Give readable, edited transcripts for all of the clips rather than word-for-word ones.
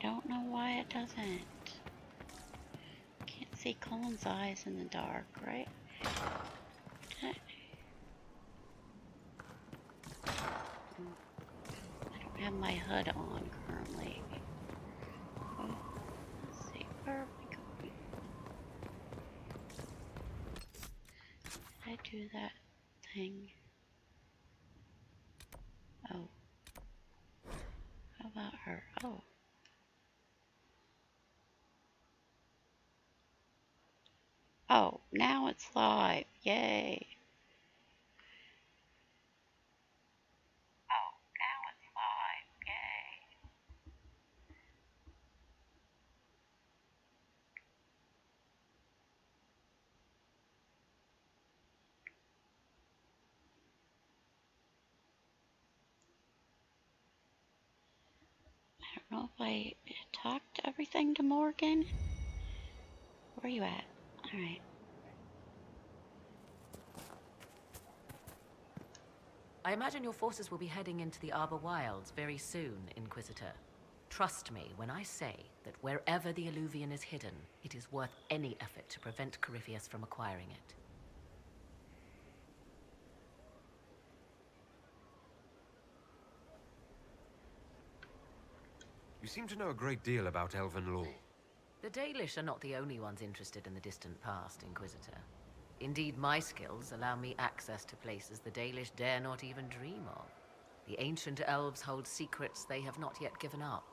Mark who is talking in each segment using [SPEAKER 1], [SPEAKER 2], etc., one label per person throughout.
[SPEAKER 1] don't know why it doesn't. Can't see Colin's eyes in the dark, right? I don't have my hood on currently. Oh, let's see, where are we going? Did I do that thing? Oh. How about her? Oh. Oh, now it's live. Yay. Oh, now it's live. Yay. I don't know if I talked everything to Morgan. Where are you at? Alright.
[SPEAKER 2] I imagine your forces will be heading into the Arbor Wilds very soon, Inquisitor. Trust me when I say that wherever the Illuvian is hidden, it is worth any effort to prevent Corypheus from acquiring it.
[SPEAKER 3] You seem to know a great deal about elven lore.
[SPEAKER 2] The Dalish are not the only ones interested in the distant past, Inquisitor. Indeed, my skills allow me access to places the Dalish dare not even dream of. The ancient elves hold secrets they have not yet given up.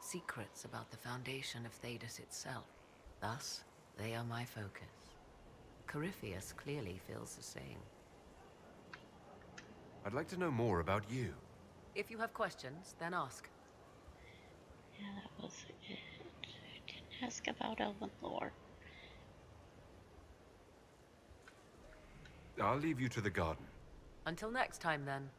[SPEAKER 2] Secrets about the foundation of Thedas itself. Thus, they are my focus. Corypheus clearly feels the same.
[SPEAKER 3] I'd like to know more about you.
[SPEAKER 2] If you have questions, then ask.
[SPEAKER 1] Yeah, that was it. I didn't ask about elven lore.
[SPEAKER 3] I'll leave you to the garden.
[SPEAKER 2] Until next time, then.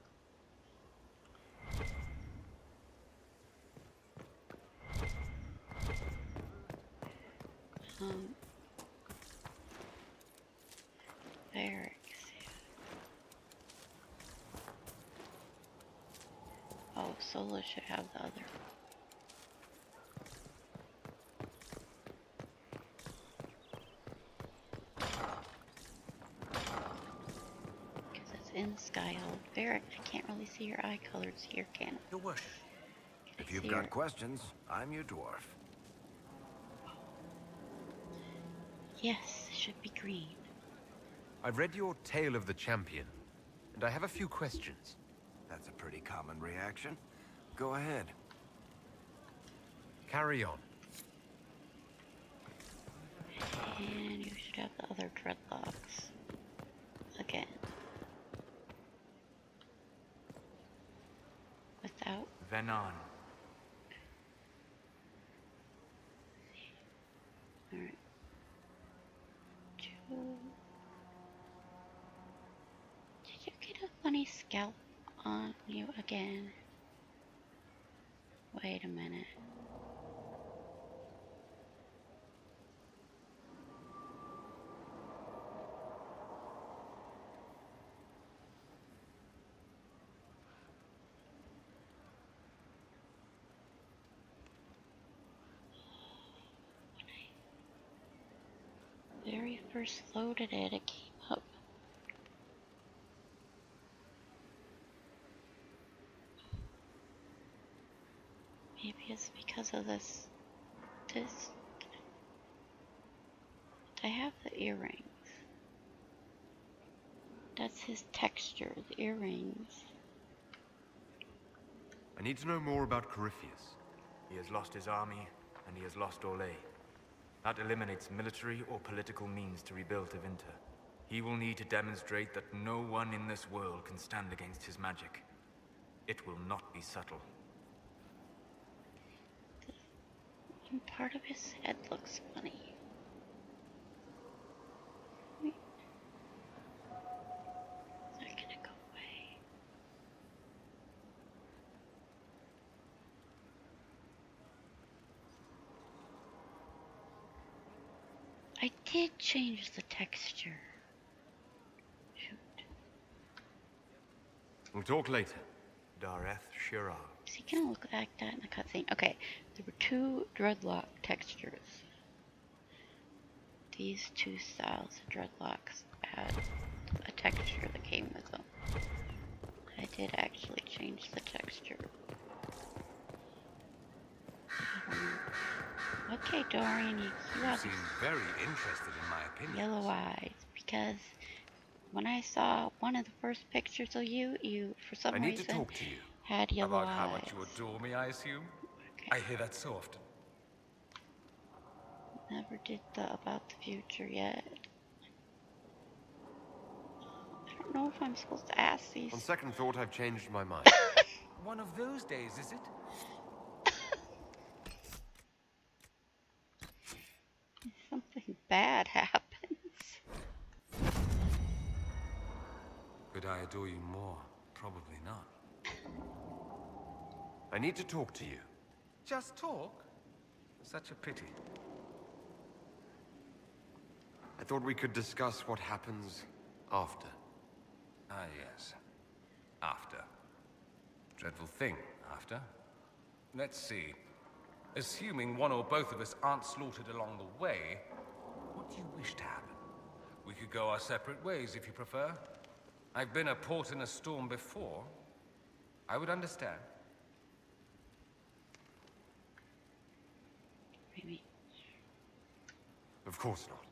[SPEAKER 1] Barracks. Oh, Solas should have the other. Because it's in Skyhold. Barrack, I can't really see your eye colors here, can I?
[SPEAKER 4] Your worship.
[SPEAKER 1] Can
[SPEAKER 4] If
[SPEAKER 1] I
[SPEAKER 4] you've
[SPEAKER 1] see
[SPEAKER 4] got
[SPEAKER 1] your...
[SPEAKER 4] questions, I'm your dwarf.
[SPEAKER 1] Yes, it should be green.
[SPEAKER 3] I've read your Tale of the Champion, and I have a few questions.
[SPEAKER 4] That's a pretty common reaction. Go ahead.
[SPEAKER 3] Carry on.
[SPEAKER 1] And you should have the other dreadlocks. Again. Without...
[SPEAKER 5] Venon.
[SPEAKER 1] Alright. Two... Did you get a funny scalp on you again? Wait a minute. When I very first loaded it, it came up. Maybe it's because of this. I have the earrings. That's his texture, the earrings.
[SPEAKER 3] I need to know more about Corypheus.
[SPEAKER 5] He has lost his army, and he has lost Orlais. That eliminates military or political means to rebuild Tevinter. He will need to demonstrate that no one in this world can stand against his magic. It will not be subtle.
[SPEAKER 1] One part of his head looks funny. Wait. Is that gonna go away? I did change the texture. Shoot.
[SPEAKER 3] We'll talk later.
[SPEAKER 5] Dareth Shirag.
[SPEAKER 1] he kind of looked like that in the cutscene. Okay, there were 2 dreadlock textures. These 2 styles of dreadlocks had a texture that came with them. I did actually change the texture. Okay, Dorian, you have
[SPEAKER 4] seem very interested in my opinion.
[SPEAKER 1] yellow eyes, because when I saw one of the first pictures of you, for some
[SPEAKER 3] I need
[SPEAKER 1] reason
[SPEAKER 3] to talk to you.
[SPEAKER 1] had yellow
[SPEAKER 6] About
[SPEAKER 1] eyes.
[SPEAKER 6] how much you adore me, I assume?
[SPEAKER 1] Okay.
[SPEAKER 6] I hear that so often.
[SPEAKER 1] Never did the about the future yet. I don't know if I'm supposed to ask these.
[SPEAKER 3] On second thought, I've changed my mind.
[SPEAKER 6] One of those days, is it?
[SPEAKER 1] Something bad happens.
[SPEAKER 6] Could I adore you more? Probably not.
[SPEAKER 3] I need to talk to you.
[SPEAKER 6] Just talk? Such a pity.
[SPEAKER 3] I thought we could discuss what happens after.
[SPEAKER 6] Ah, yes. After. Dreadful thing, after. Let's see. Assuming one or both of us aren't slaughtered along the way, what do you wish to happen? We could go our separate ways if you prefer. I've been a port in a storm before. I would understand.
[SPEAKER 1] Maybe.
[SPEAKER 3] Of course not.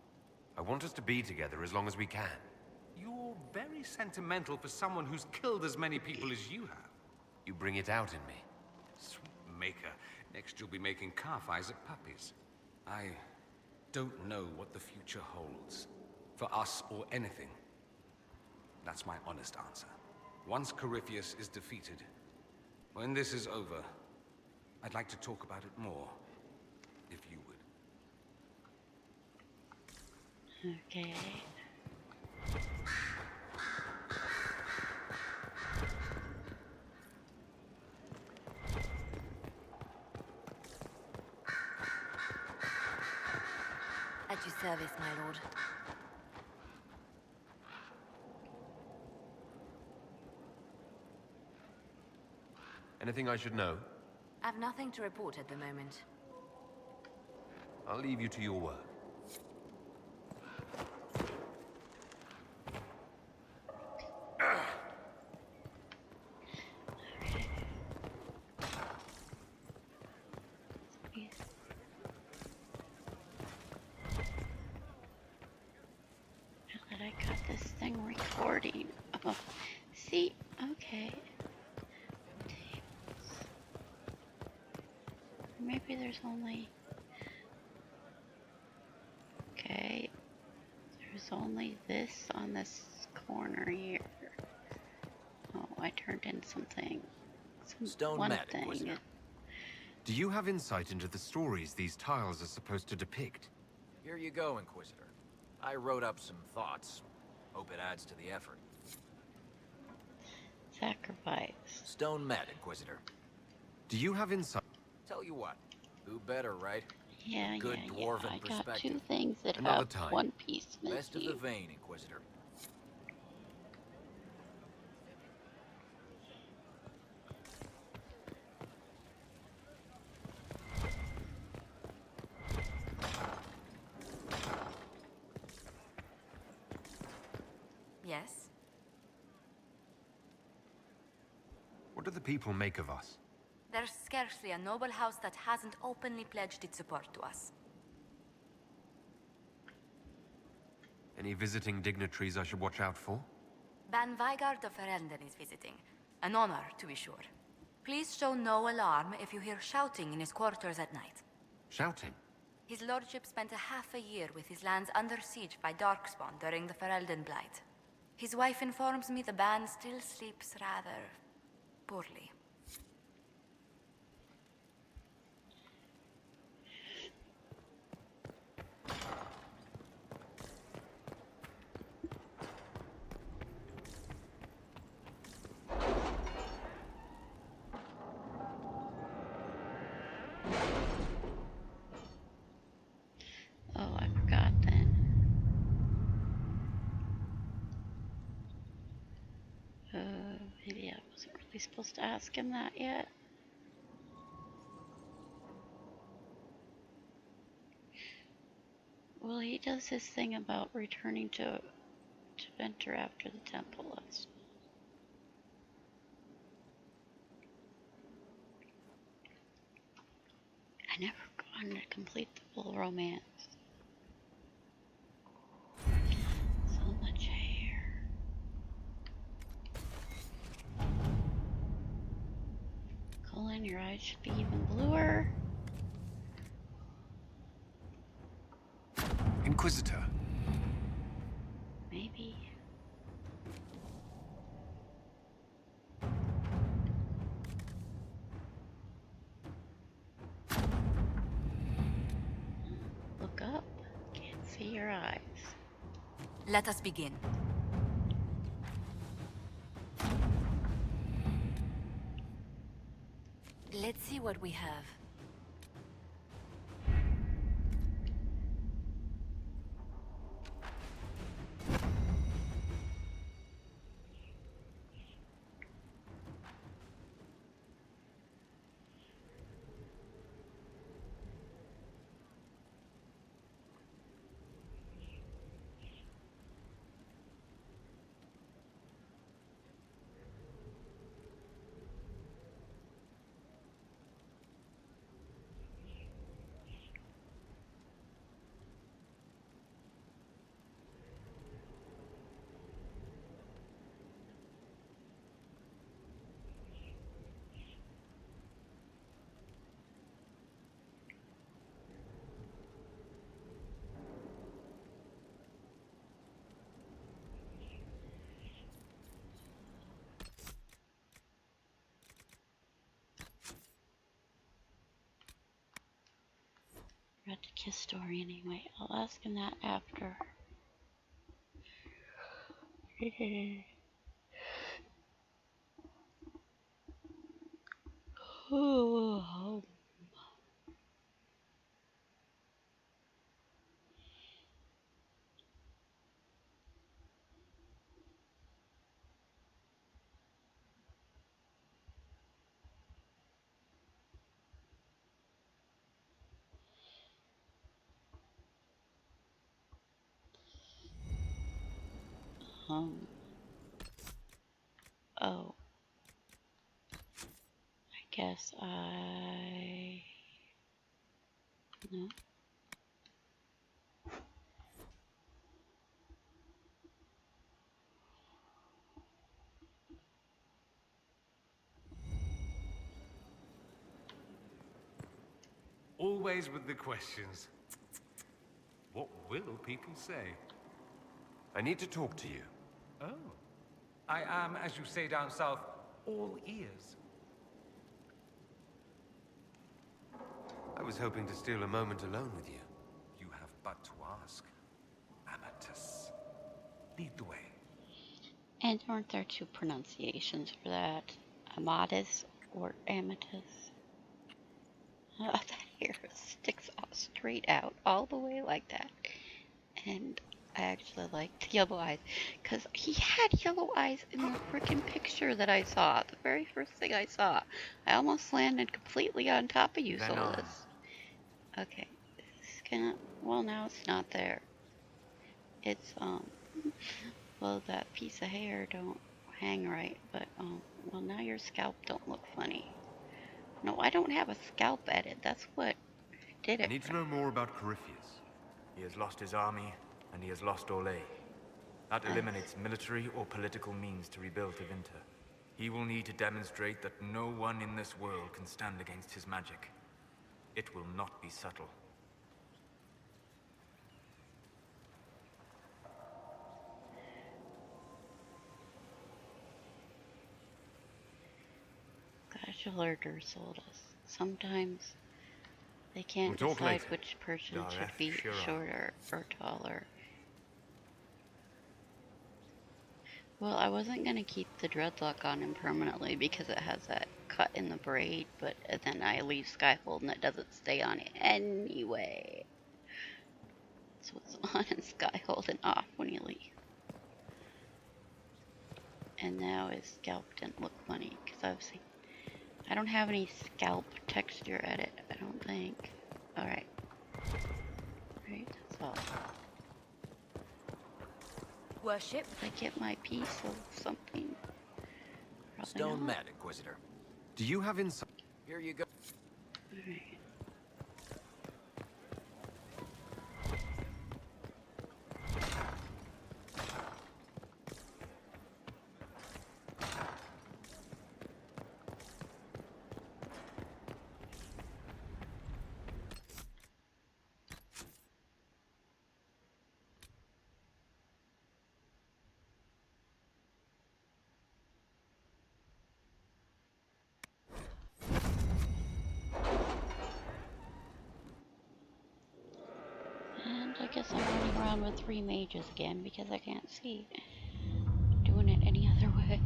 [SPEAKER 3] I want us to be together as long as we can.
[SPEAKER 6] You're very sentimental for someone who's killed as many people as you have.
[SPEAKER 3] You bring it out in me.
[SPEAKER 6] Sweet maker. Next you'll be making calf eyes at puppies. I don't know what the future holds. For us or anything. That's my honest answer. Once Corypheus is defeated, when this is over, I'd like to talk about it more. If you would.
[SPEAKER 1] Okay.
[SPEAKER 7] At your service, my lord.
[SPEAKER 3] Anything I should know?
[SPEAKER 7] I've nothing to report at the moment.
[SPEAKER 3] I'll leave you to your work.
[SPEAKER 1] Now that I got this thing recording. Oh, see, okay. Tables. Maybe there's only. Okay. There's only this on this corner here. Oh, I turned in something.
[SPEAKER 4] Stone
[SPEAKER 1] one
[SPEAKER 4] mat,
[SPEAKER 1] thing.
[SPEAKER 4] Inquisitor.
[SPEAKER 3] Do you have insight into the stories these tiles are supposed to depict?
[SPEAKER 8] Here you go, Inquisitor. I wrote up some thoughts. Hope it adds to the effort.
[SPEAKER 1] Sacrifice.
[SPEAKER 8] Stone mat, Inquisitor.
[SPEAKER 3] Do you have insight?
[SPEAKER 8] Tell you what, who better, right?
[SPEAKER 1] Yeah,
[SPEAKER 8] Good
[SPEAKER 1] yeah,
[SPEAKER 8] dwarven
[SPEAKER 1] yeah. I got
[SPEAKER 8] perspective.
[SPEAKER 1] 2 things that
[SPEAKER 3] Another
[SPEAKER 1] have
[SPEAKER 3] time.
[SPEAKER 1] one piece missing.
[SPEAKER 8] Best of the vein, Inquisitor.
[SPEAKER 7] Yes?
[SPEAKER 3] What do the people make of us?
[SPEAKER 7] There's scarcely a noble house that hasn't openly pledged its support to us.
[SPEAKER 3] Any visiting dignitaries I should watch out for?
[SPEAKER 7] Ban Vigard of Ferelden is visiting. An honor, to be sure. Please show no alarm if you hear shouting in his quarters at night.
[SPEAKER 3] Shouting?
[SPEAKER 7] His lordship spent a half a year with his lands under siege by Darkspawn during the Ferelden Blight. His wife informs me the Ban still sleeps rather poorly.
[SPEAKER 1] Oh, I forgot then. Maybe I wasn't really supposed to ask him that yet. Well, he does his thing about returning to Venter after the temple. I never gone to complete the full romance. So much hair. Colin, your eyes should be even bluer.
[SPEAKER 4] Inquisitor.
[SPEAKER 1] Maybe. Look up. Can't see your eyes.
[SPEAKER 7] Let us begin. Let's see what we have.
[SPEAKER 1] Read the kiss story anyway. I'll ask him that after. Oh. Oh. I guess no.
[SPEAKER 6] Always with the questions. What will people say?
[SPEAKER 3] I need to talk to you.
[SPEAKER 6] Oh. I am, as you say down south, all ears.
[SPEAKER 3] I was hoping to steal a moment alone with you.
[SPEAKER 6] You have but to ask. Amatus. Lead the way.
[SPEAKER 1] And aren't there two pronunciations for that? Amatus or Amatus? That hair sticks out straight out all the way like that. And I actually liked yellow eyes because he had yellow eyes in the freaking picture that I saw. The very first thing I saw. I almost landed completely on top of you,
[SPEAKER 5] Then on.
[SPEAKER 1] Solas. Okay. It's gonna, well, now it's not there. It's, well, that piece of hair don't hang right, but, well, now your scalp don't look funny. No, I don't have a scalp edit. That's what did
[SPEAKER 3] I
[SPEAKER 1] it.
[SPEAKER 3] need to know more about Corypheus.
[SPEAKER 5] He has lost his army, and he has lost Orlais. That eliminates military or political means to rebuild Tevinter. He will need to demonstrate that no one in this world can stand against his magic. It will not be subtle.
[SPEAKER 1] Casualer Solas. Sometimes they can't
[SPEAKER 3] We'll talk
[SPEAKER 1] decide
[SPEAKER 3] later.
[SPEAKER 1] which person should
[SPEAKER 5] Dareth
[SPEAKER 1] be
[SPEAKER 5] Shira.
[SPEAKER 1] shorter or taller. Well, I wasn't gonna keep the dreadlock on him permanently because it has that cut in the braid, but then I leave Skyhold and it doesn't stay on it anyway. So it's on in Skyhold and off when you leave. And now his scalp didn't look funny because obviously I don't have any scalp texture edit, I don't think. Alright. Right, that's all.
[SPEAKER 7] worship.
[SPEAKER 1] Did I get my piece of something? Probably
[SPEAKER 8] Stone
[SPEAKER 1] not.
[SPEAKER 8] Mat, Inquisitor.
[SPEAKER 3] Do you have insight?
[SPEAKER 8] Here you go.
[SPEAKER 1] Alright. And I guess I'm running around with 3 mages again because I can't see doing it any other way.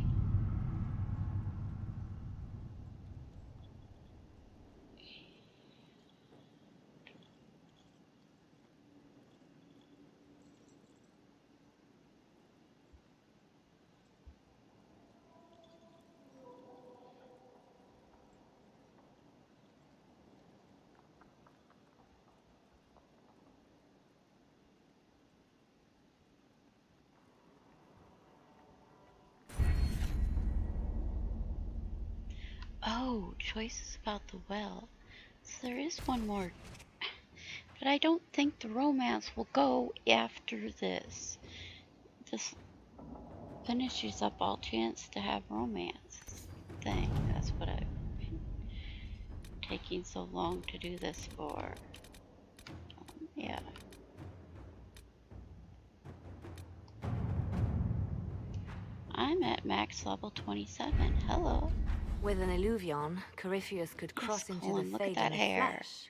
[SPEAKER 1] Oh, choices about the well. So there is one more. But I don't think the romance will go after this. This finishes up all chance to have romance thing. That's what I've been taking so long to do this for. Yeah. I'm at max level 27. Hello.
[SPEAKER 7] With an illuvion, Corypheus could cross into
[SPEAKER 1] Colin,
[SPEAKER 7] the
[SPEAKER 1] look at
[SPEAKER 7] Fade
[SPEAKER 1] that
[SPEAKER 7] in
[SPEAKER 1] hair.
[SPEAKER 7] the flesh.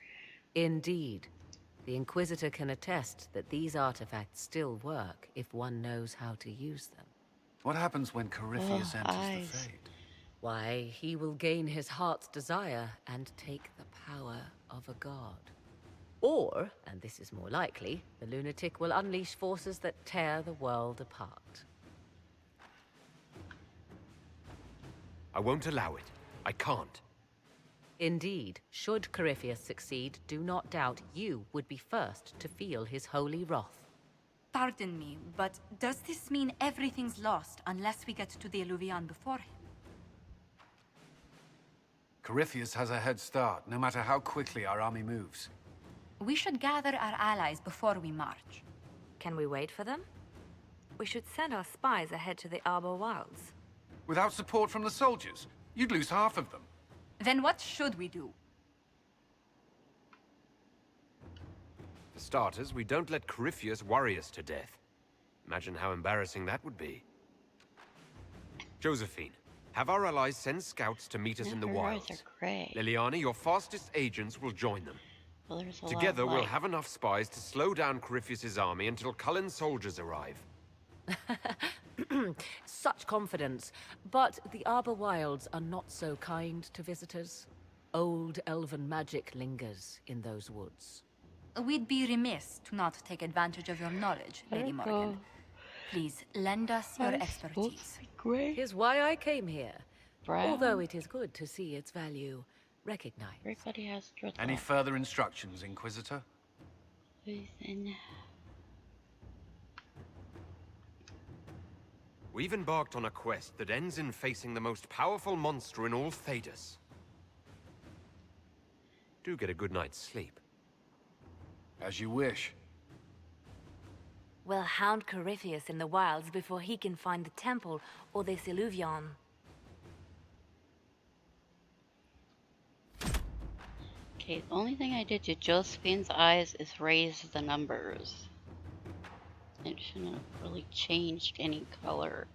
[SPEAKER 2] Indeed. The Inquisitor can attest that these artifacts still work if one knows how to use them.
[SPEAKER 9] What happens when Corypheus enters
[SPEAKER 1] eyes.
[SPEAKER 9] the Fade?
[SPEAKER 2] Why, he will gain his heart's desire and take the power of a god. Or, and this is more likely, the lunatic will unleash forces that tear the world apart.
[SPEAKER 3] I won't allow it. I can't.
[SPEAKER 2] Indeed, should Corypheus succeed, do not doubt you would be first to feel his holy wrath.
[SPEAKER 7] Pardon me, but does this mean everything's lost unless we get to the illuvion before him?
[SPEAKER 9] Corypheus has a head start, no matter how quickly our army moves.
[SPEAKER 7] We should gather our allies before we march.
[SPEAKER 10] Can we wait for them? We should send our spies ahead to the Arbor Wilds.
[SPEAKER 9] Without support from the soldiers, you'd lose half of them.
[SPEAKER 7] Then what should we do?
[SPEAKER 3] For starters, we don't let Corypheus worry us to death. Imagine how embarrassing that would be. Josephine, have our allies send scouts to meet us in the
[SPEAKER 1] Her eyes
[SPEAKER 3] wilds.
[SPEAKER 1] are gray.
[SPEAKER 3] Liliana, your fastest agents will join them.
[SPEAKER 1] Well, there's a
[SPEAKER 3] Together,
[SPEAKER 1] lot of
[SPEAKER 3] we'll
[SPEAKER 1] light.
[SPEAKER 3] have enough spies to slow down Corypheus's army until Cullen's soldiers arrive.
[SPEAKER 2] Such confidence. But the Arbor Wilds are not so kind to visitors. Old elven magic lingers in those woods.
[SPEAKER 7] We'd be remiss to not take advantage of your knowledge, Lady Morgan. Please, lend us your expertise.
[SPEAKER 1] Gray.
[SPEAKER 2] Is why I came here.
[SPEAKER 1] Brown.
[SPEAKER 2] Although it is good to see its value recognized.
[SPEAKER 1] Everybody has dreadlocks.
[SPEAKER 9] Any further instructions, Inquisitor?
[SPEAKER 1] Poison.
[SPEAKER 3] We've embarked on a quest that ends in facing the most powerful monster in all Thedas. Do get a good night's sleep.
[SPEAKER 9] As you wish.
[SPEAKER 10] We'll hound Corypheus in the wilds before he can find the temple or this illuvion.
[SPEAKER 1] Okay, the only thing I did to Josephine's eyes is raise the numbers. It shouldn't have really changed any color.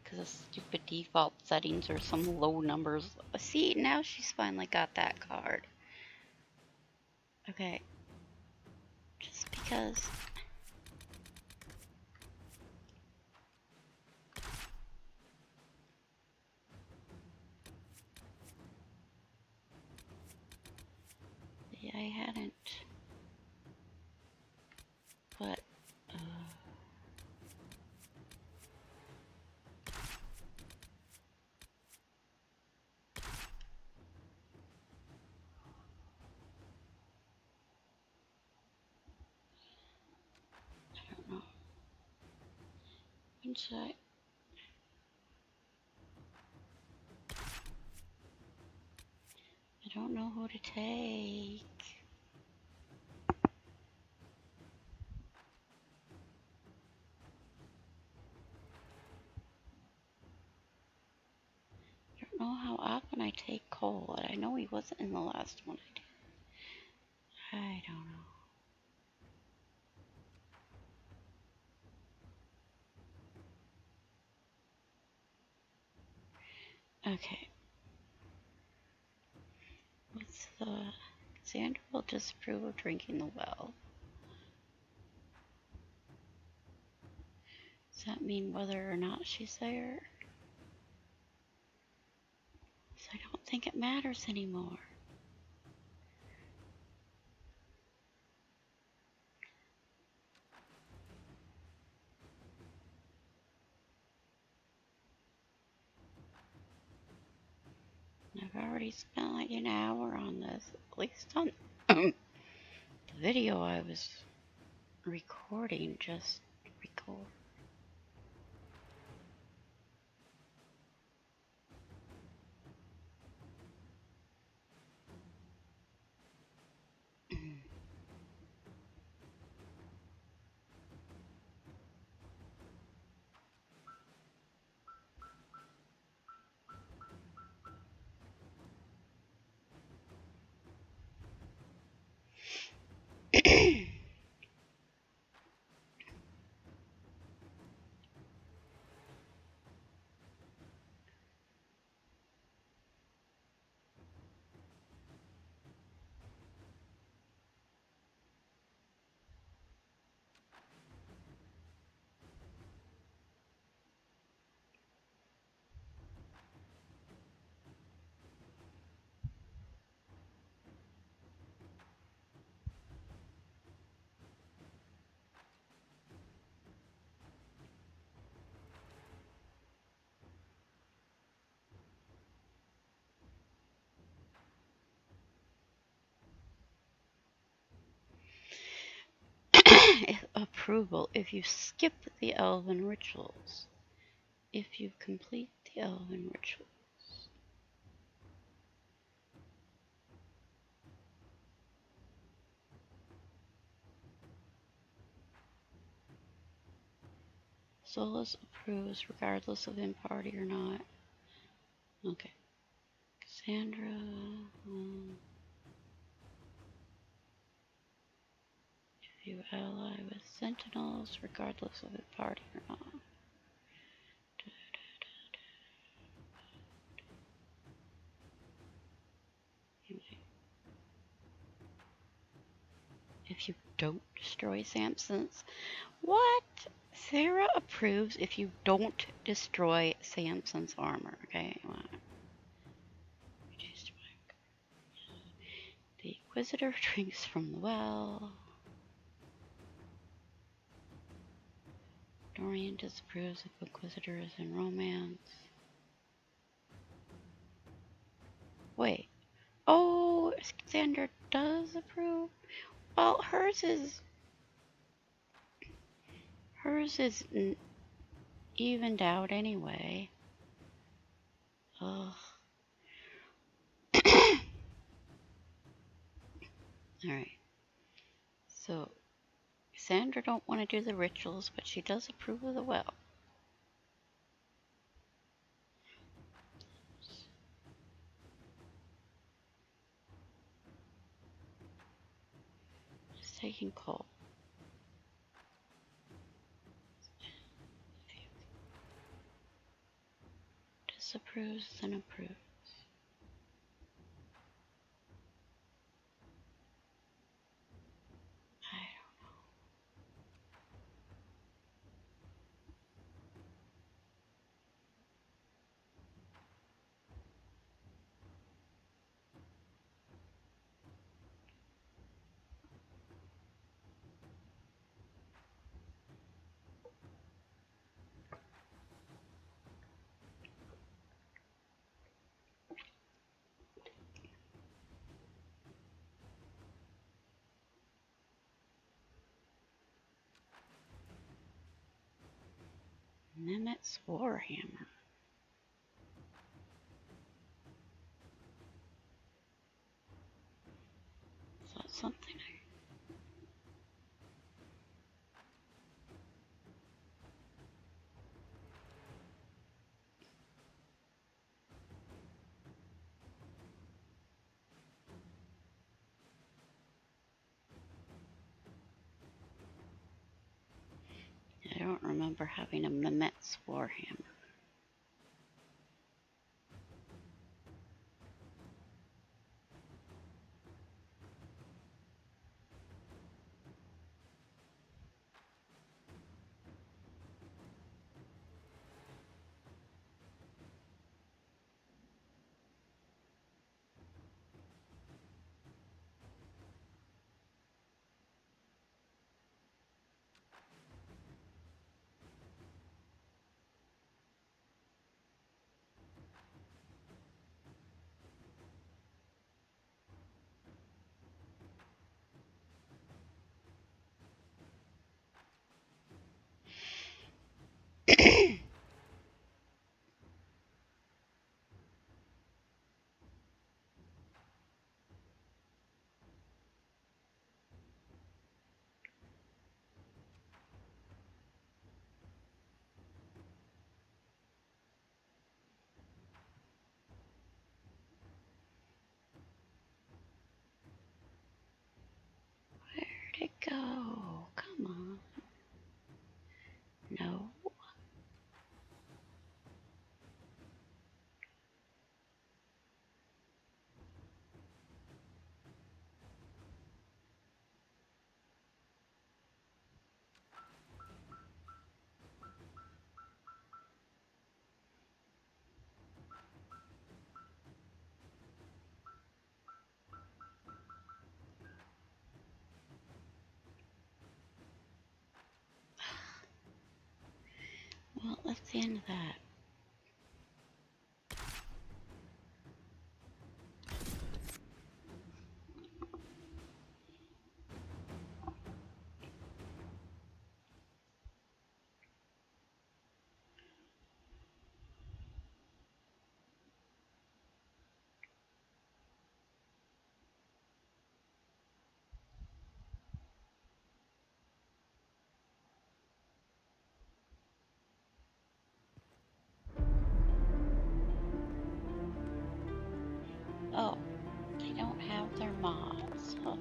[SPEAKER 1] Because the stupid default settings are some low numbers. See, now she's finally got that card. Okay. Just because. Yeah, I hadn't. But, Inside. I don't know who to take. I don't know how often I take Cole. I know he wasn't in the last one I did. I don't know. Okay. What's the... Sandra will disapprove of drinking the well. Does that mean whether or not she's there? So I don't think it matters anymore. I've already spent like an hour on this, at least on the video I was recording, just record. Approval if you skip the elven rituals. If you complete the elven rituals. Solas approves regardless of in party or not. Okay. Cassandra. If you ally with sentinels regardless of in party or not. If you don't destroy Samson's. What? Sarah approves if you don't destroy Samson's armor. Okay. The Inquisitor drinks from the well. Dorian disapproves if Inquisitor is in romance. Wait. Oh, Xander does approve? Well, hers is evened out anyway. Ugh. Alright. So, Sandra don't want to do the rituals, but she does approve of the well. Just taking Cole. Disapproves and approves. Nemet's Warhammer. Is that something I don't remember having a Nemet's Warhammer. Where'd it go? Come on. No. Well, that's the end of that. Oh, they don't have their mods. Oh.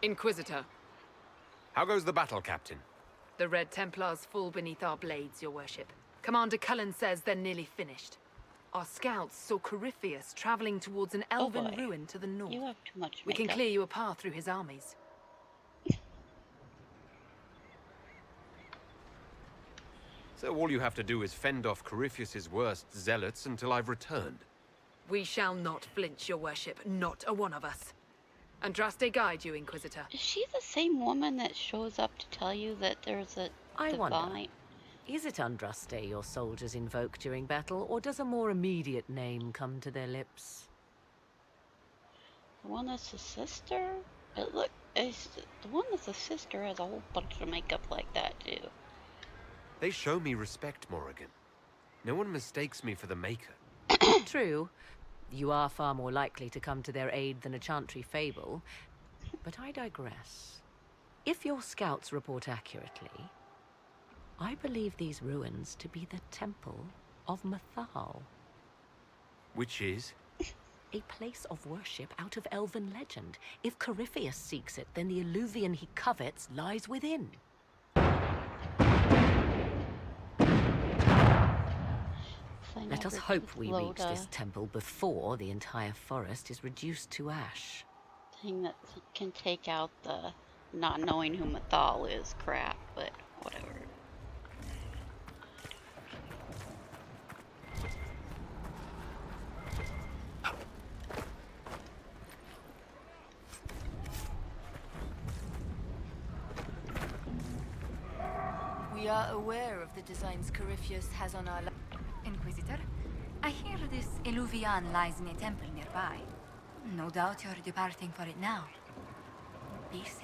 [SPEAKER 11] Inquisitor,
[SPEAKER 3] How goes the battle, Captain?
[SPEAKER 11] the Red Templars fall beneath our blades, your worship. Commander Cullen says they're nearly finished. Our scouts saw Corypheus traveling towards an elven
[SPEAKER 1] boy.
[SPEAKER 11] ruin to the north.
[SPEAKER 1] You have too much
[SPEAKER 11] We
[SPEAKER 1] makeup.
[SPEAKER 11] can clear you a path through his armies.
[SPEAKER 3] So all you have to do is fend off Corypheus's worst zealots until I've returned.
[SPEAKER 11] We shall not flinch, your worship. Not a one of us. Andraste guide you, Inquisitor.
[SPEAKER 1] Is she the same woman that shows up to tell you that there's a
[SPEAKER 2] I wonder,
[SPEAKER 1] divine...
[SPEAKER 2] is it Andraste your soldiers invoke during battle, or does a more immediate name come to their lips?
[SPEAKER 1] The one that's a sister? The one that's a sister has a whole bunch of makeup like that, too.
[SPEAKER 3] They show me respect, Morrigan. No one mistakes me for the Maker.
[SPEAKER 2] True. You are far more likely to come to their aid than a chantry fable. But I digress. If your scouts report accurately, I believe these ruins to be the Temple of Mathal.
[SPEAKER 3] Which is?
[SPEAKER 2] A place of worship out of elven legend. If Corypheus seeks it, then the alluvion he covets lies within. Let us hope we reach this temple before the entire forest is reduced to ash.
[SPEAKER 1] Thing that can take out the not knowing who Mathal is crap, but whatever.
[SPEAKER 7] We are aware of the designs Corypheus has on our Inquisitor, I hear this Illuvian lies in a temple nearby. No doubt you're departing for it now. Be safe.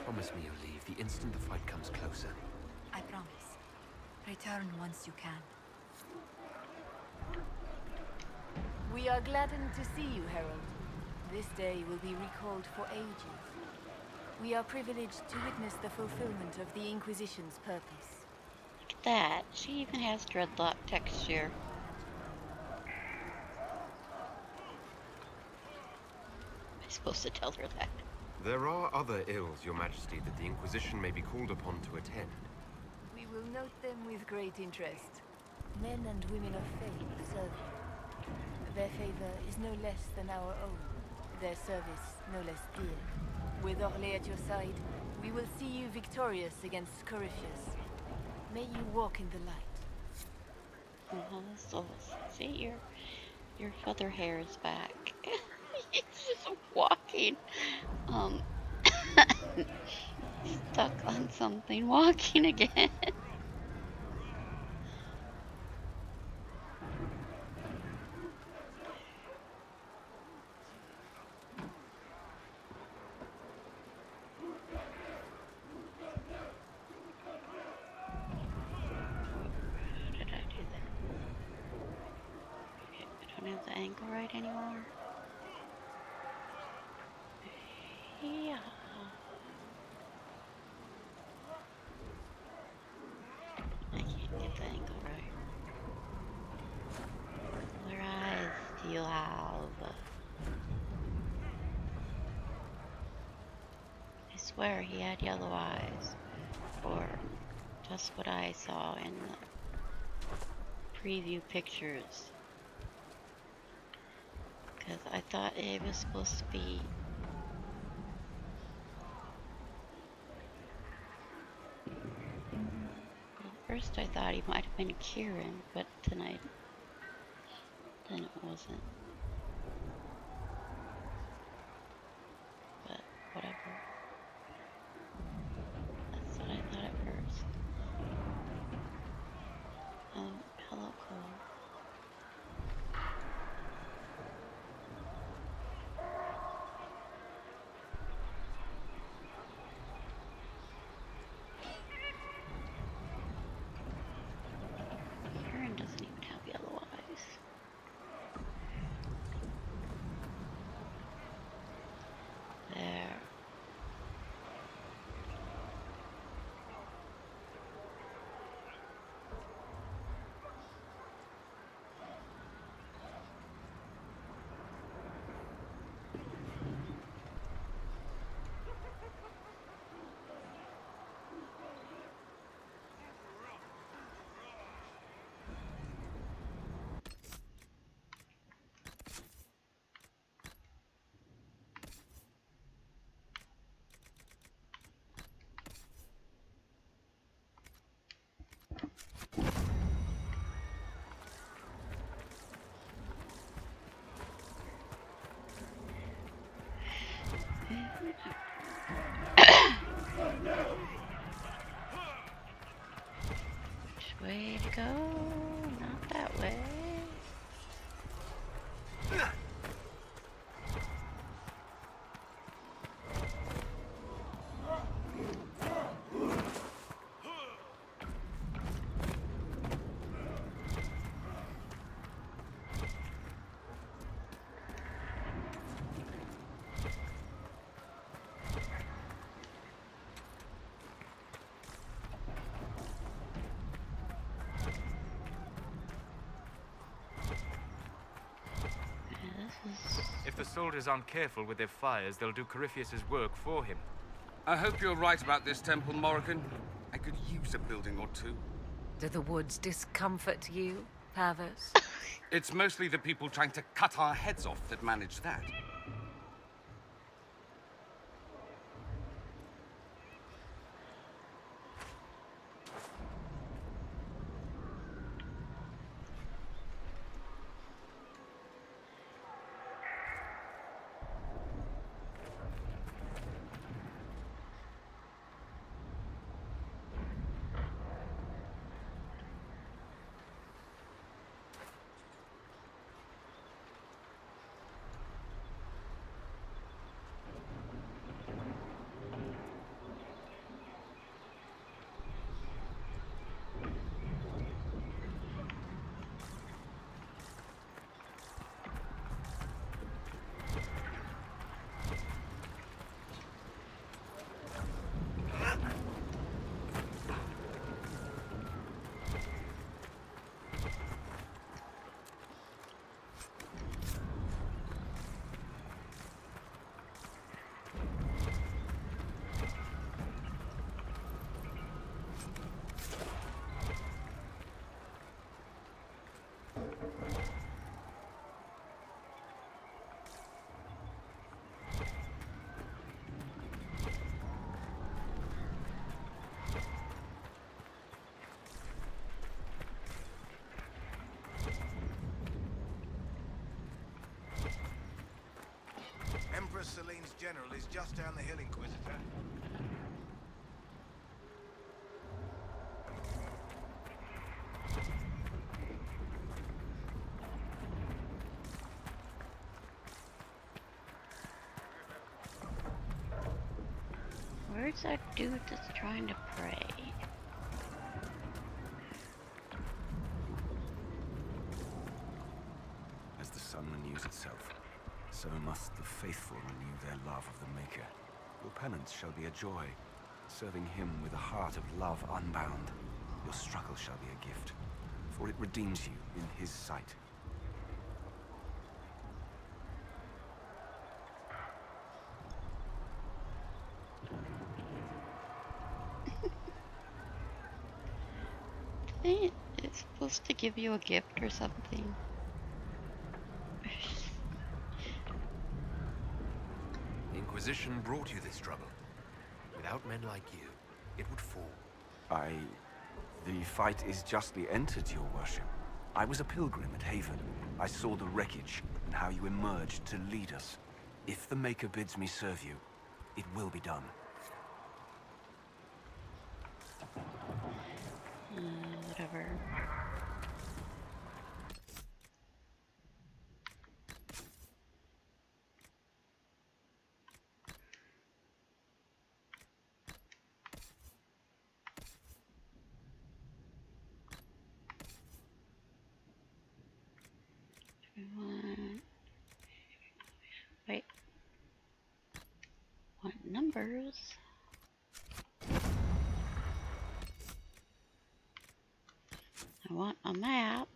[SPEAKER 3] Promise me you'll leave the instant the fight comes closer.
[SPEAKER 7] I promise. Return once you can.
[SPEAKER 12] We are gladdened to see you, Herald. This day will be recalled for ages. We are privileged to witness the fulfillment of the Inquisition's purpose.
[SPEAKER 1] Look at that. She even has dreadlock texture. Am I supposed to tell her that?
[SPEAKER 3] There are other ills, Your Majesty, that the Inquisition may be called upon to attend.
[SPEAKER 12] We will note them with great interest. Men and women of faith serve you. Their favor is no less than our own. Their service no less dear. With Orlais at your side, we will see you victorious against Corypheus. May you walk in the light.
[SPEAKER 1] Solas. See, your feather hair is back. It's just walking. Stuck on something. Walking again. Have the angle right anymore. Yeah. I can't get the angle right. What eyes do you have? I swear he had yellow eyes. Or just what I saw in the preview pictures. Because I thought it was supposed to be... Well, first I thought he might have been Kieran, but then it wasn't. But whatever. That's what I thought at first. Hello, Cole. Doesn't even have yellow eyes. go. Not that way.
[SPEAKER 5] If the soldiers aren't careful with their fires, they'll do Corypheus's work for him.
[SPEAKER 6] I hope you're right about this temple, Morrigan. I could use a building or two.
[SPEAKER 2] Do the woods discomfort you, Pavos?
[SPEAKER 6] It's mostly the people trying to cut our heads off that manage that.
[SPEAKER 4] Empress Celine's general is just down the hill, Inquisitor.
[SPEAKER 1] Where's that dude that's trying to pray?
[SPEAKER 4] As the sun renews itself, so must the faithful renew their love of the Maker. Your penance shall be a joy, serving him with a heart of love unbound. Your struggle shall be a gift, for it redeems you in his sight.
[SPEAKER 1] It's supposed to give you a gift or something.
[SPEAKER 3] The Inquisition brought you this trouble. Without men like you, it would fall.
[SPEAKER 4] The fight is justly entered, your worship. I was a pilgrim at Haven. I saw the wreckage and how you emerged to lead us. If the Maker bids me serve you, it will be done.
[SPEAKER 1] Whatever. Wait. What numbers? I want a map.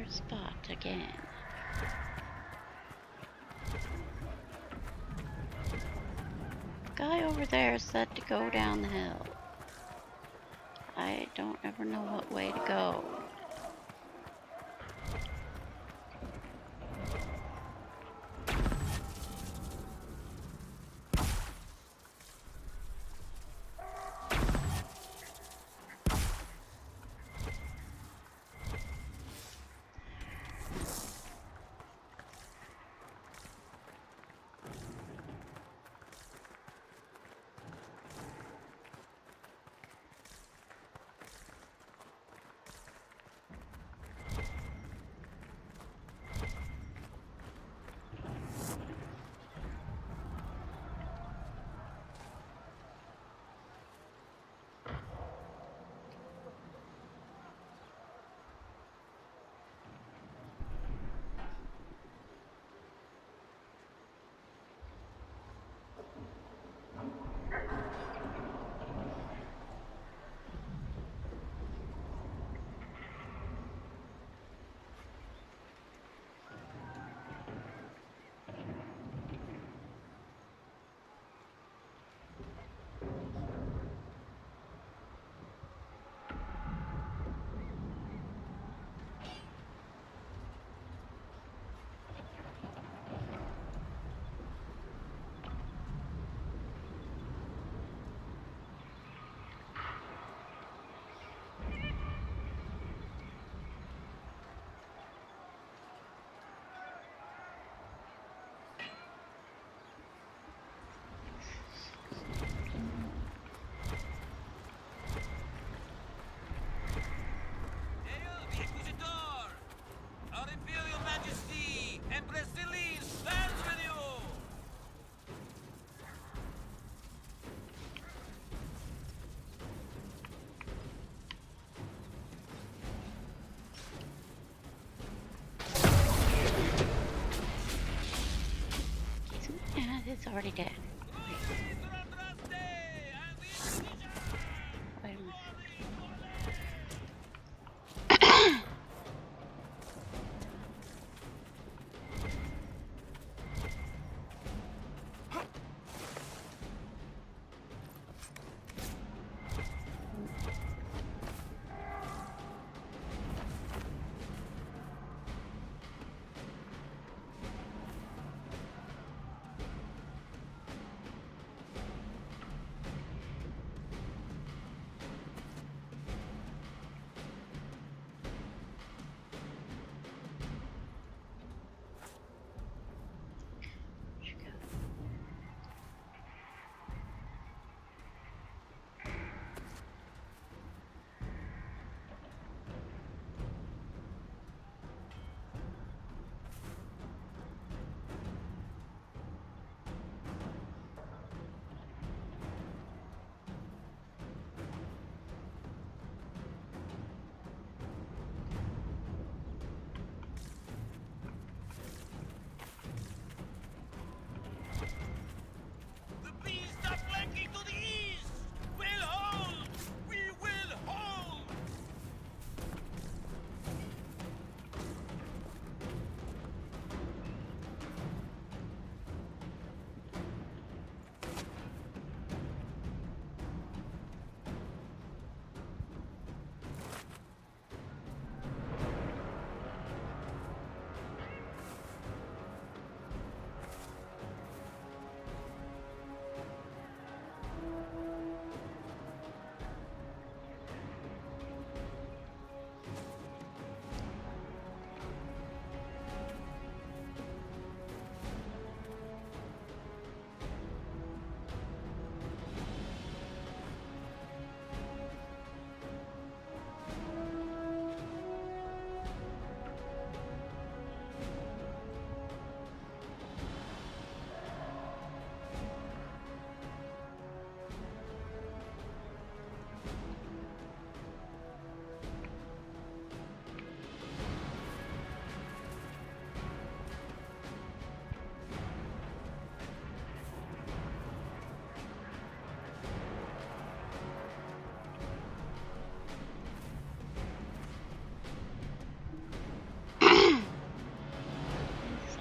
[SPEAKER 1] Spot again. Guy over there said to go down the hill. I don't ever know what way to go. Yeah, it's already dead. Wait a minute.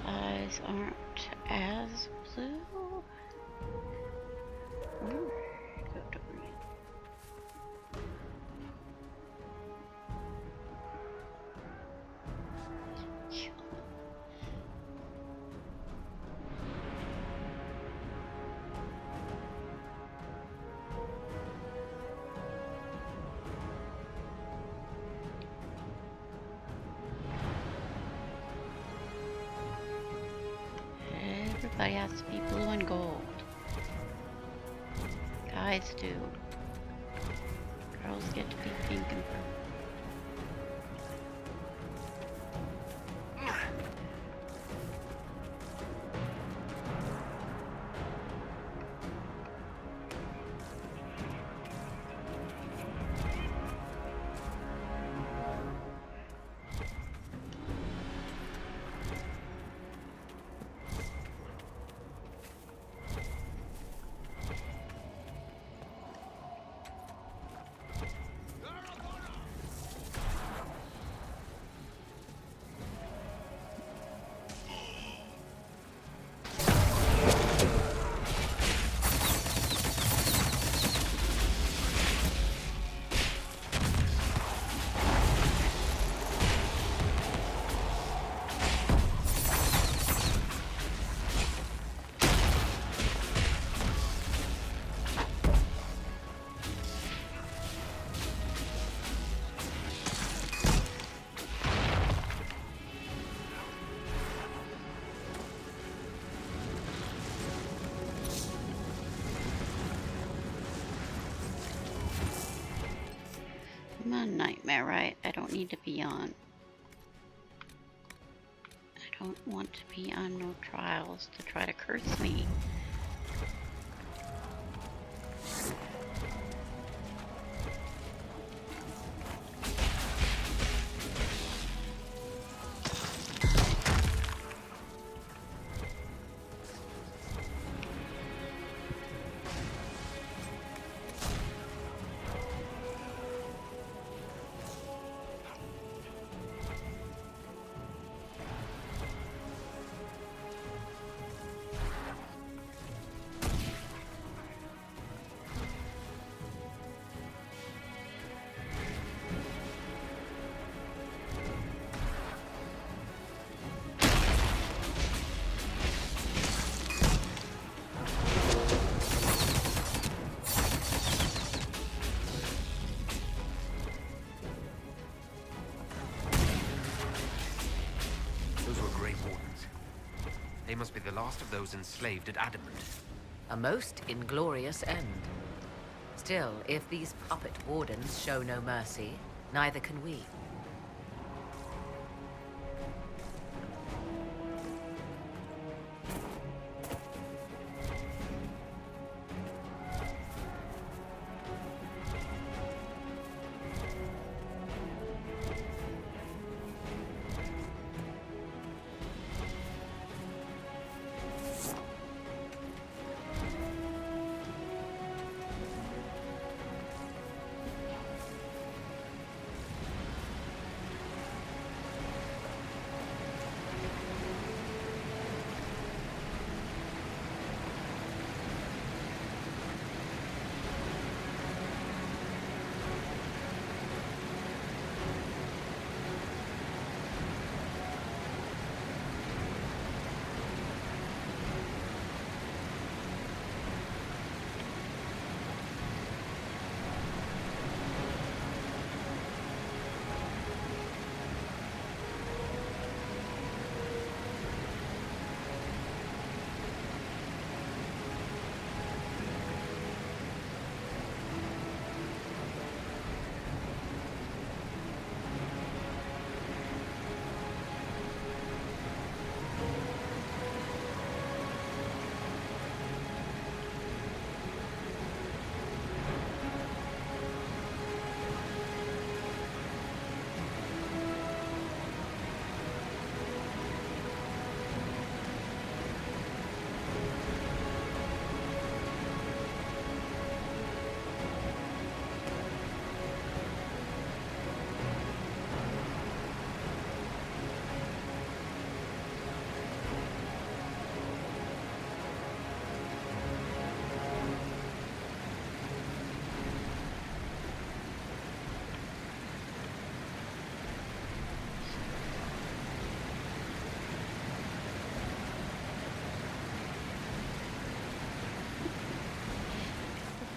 [SPEAKER 1] Eyes aren't as blue. Go darn it. everybody has to be blue and gold. Guys do. Girls get to be pink and purple. I'm on Nightmare, right? I don't need to be on. I don't want to be on no trials to try to curse me.
[SPEAKER 3] They must be the last of those enslaved at Adamant.
[SPEAKER 2] A most inglorious end. Still, if these puppet wardens show no mercy, neither can we.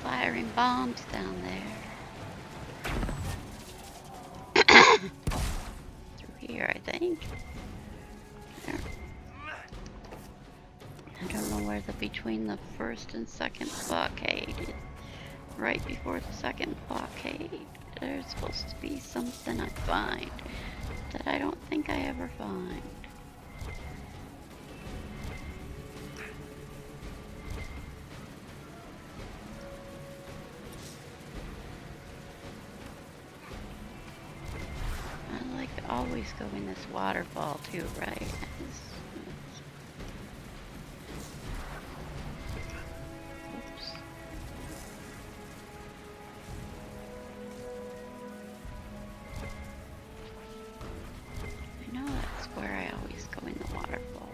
[SPEAKER 1] Firing bombs down there. Through here, I think. There. I don't between the first and second blockade, right before the second blockade, there's supposed to be something I find that I don't think I ever find. I like to always go in this waterfall too, right? Oops. I know that's where I always go in the waterfall.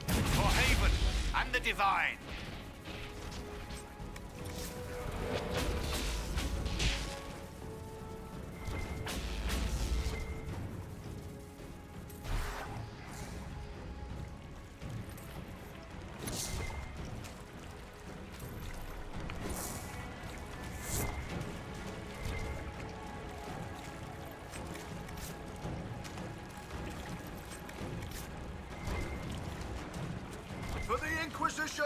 [SPEAKER 13] For Haven and the Divine. For the Inquisition!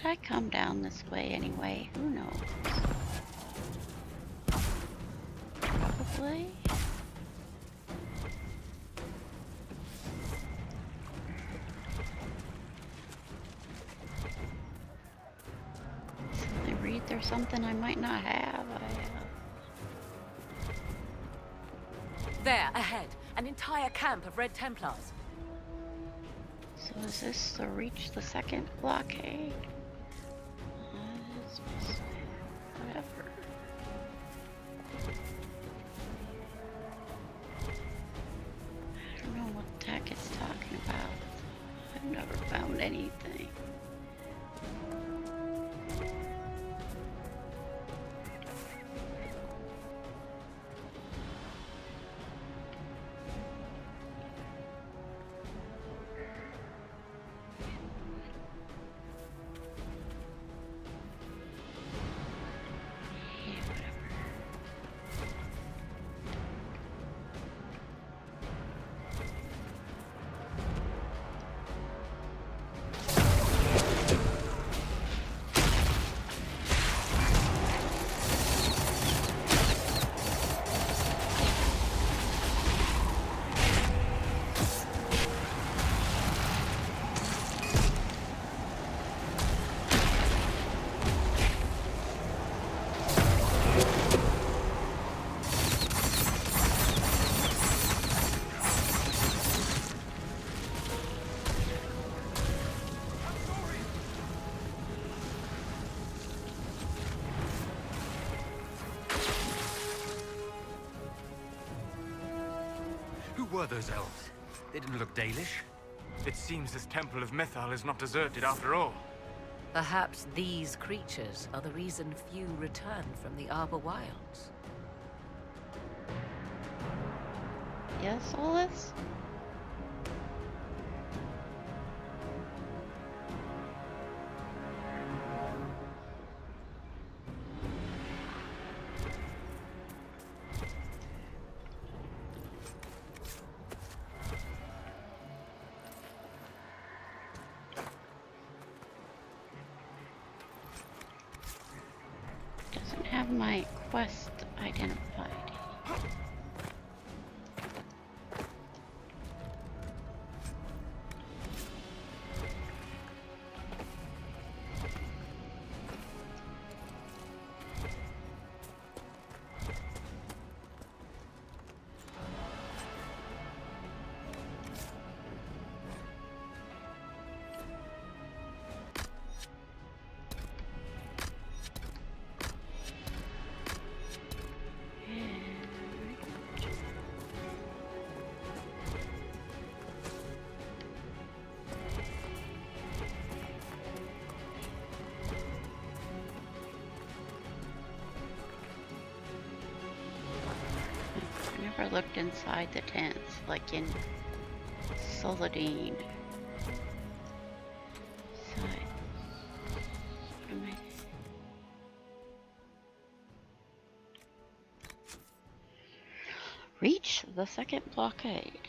[SPEAKER 1] Did I come down this way anyway? Who knows? Probably. Suddenly read there's something I might not have.
[SPEAKER 2] There, ahead. An entire camp of Red Templars.
[SPEAKER 1] So is this to reach the second blockade? Whatever. I don't know what the heck it's talking about. I've never found anything.
[SPEAKER 3] were those elves? They didn't look Dalish.
[SPEAKER 5] It seems this temple of Mythal is not deserted after all.
[SPEAKER 2] Perhaps these creatures are the reason few return from the Arbor Wilds.
[SPEAKER 1] Yes, Solas? Doesn't have my quest identified. Never looked inside the tents like in Soladine. Reach the second blockade.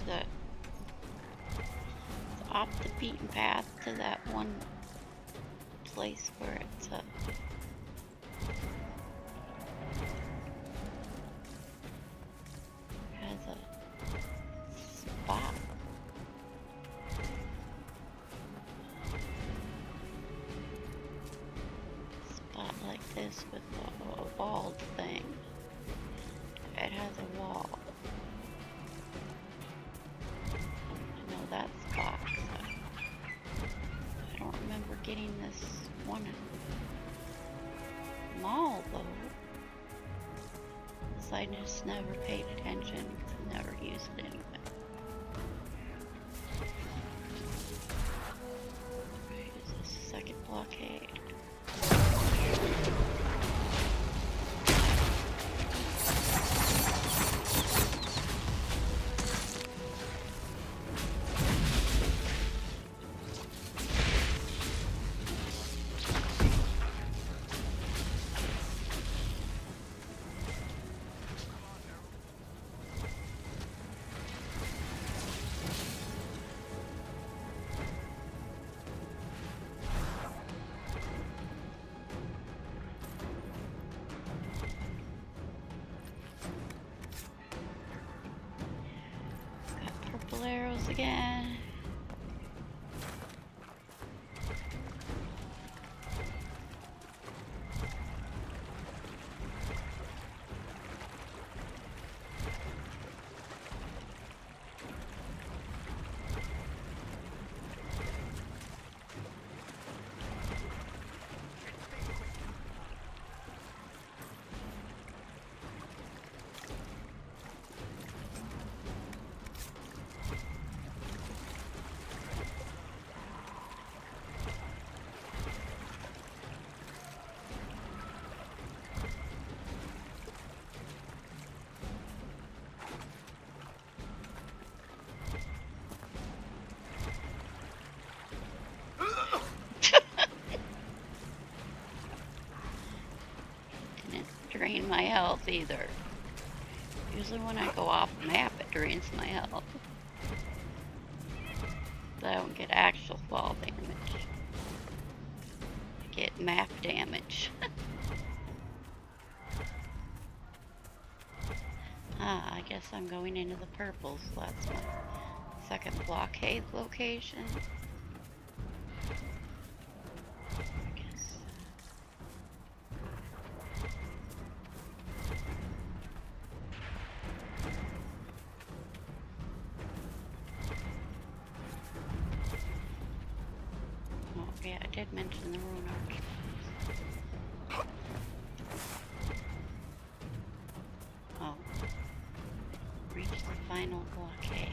[SPEAKER 1] That it's off the beaten path to that one place where it's this with the bald thing. It has a wall. I know that's box. I don't remember getting this one mall though. Because I just never paid attention. Never used it anyway. Right, is this the second blockade? Arrows again. Drain my health either. Usually when I go off map it drains my health. But I don't get actual fall damage. I get map damage. I guess I'm going into the purples. That's my second blockade location. Yeah, I did mention the Rune Arch. Oh. Reach the final blockade.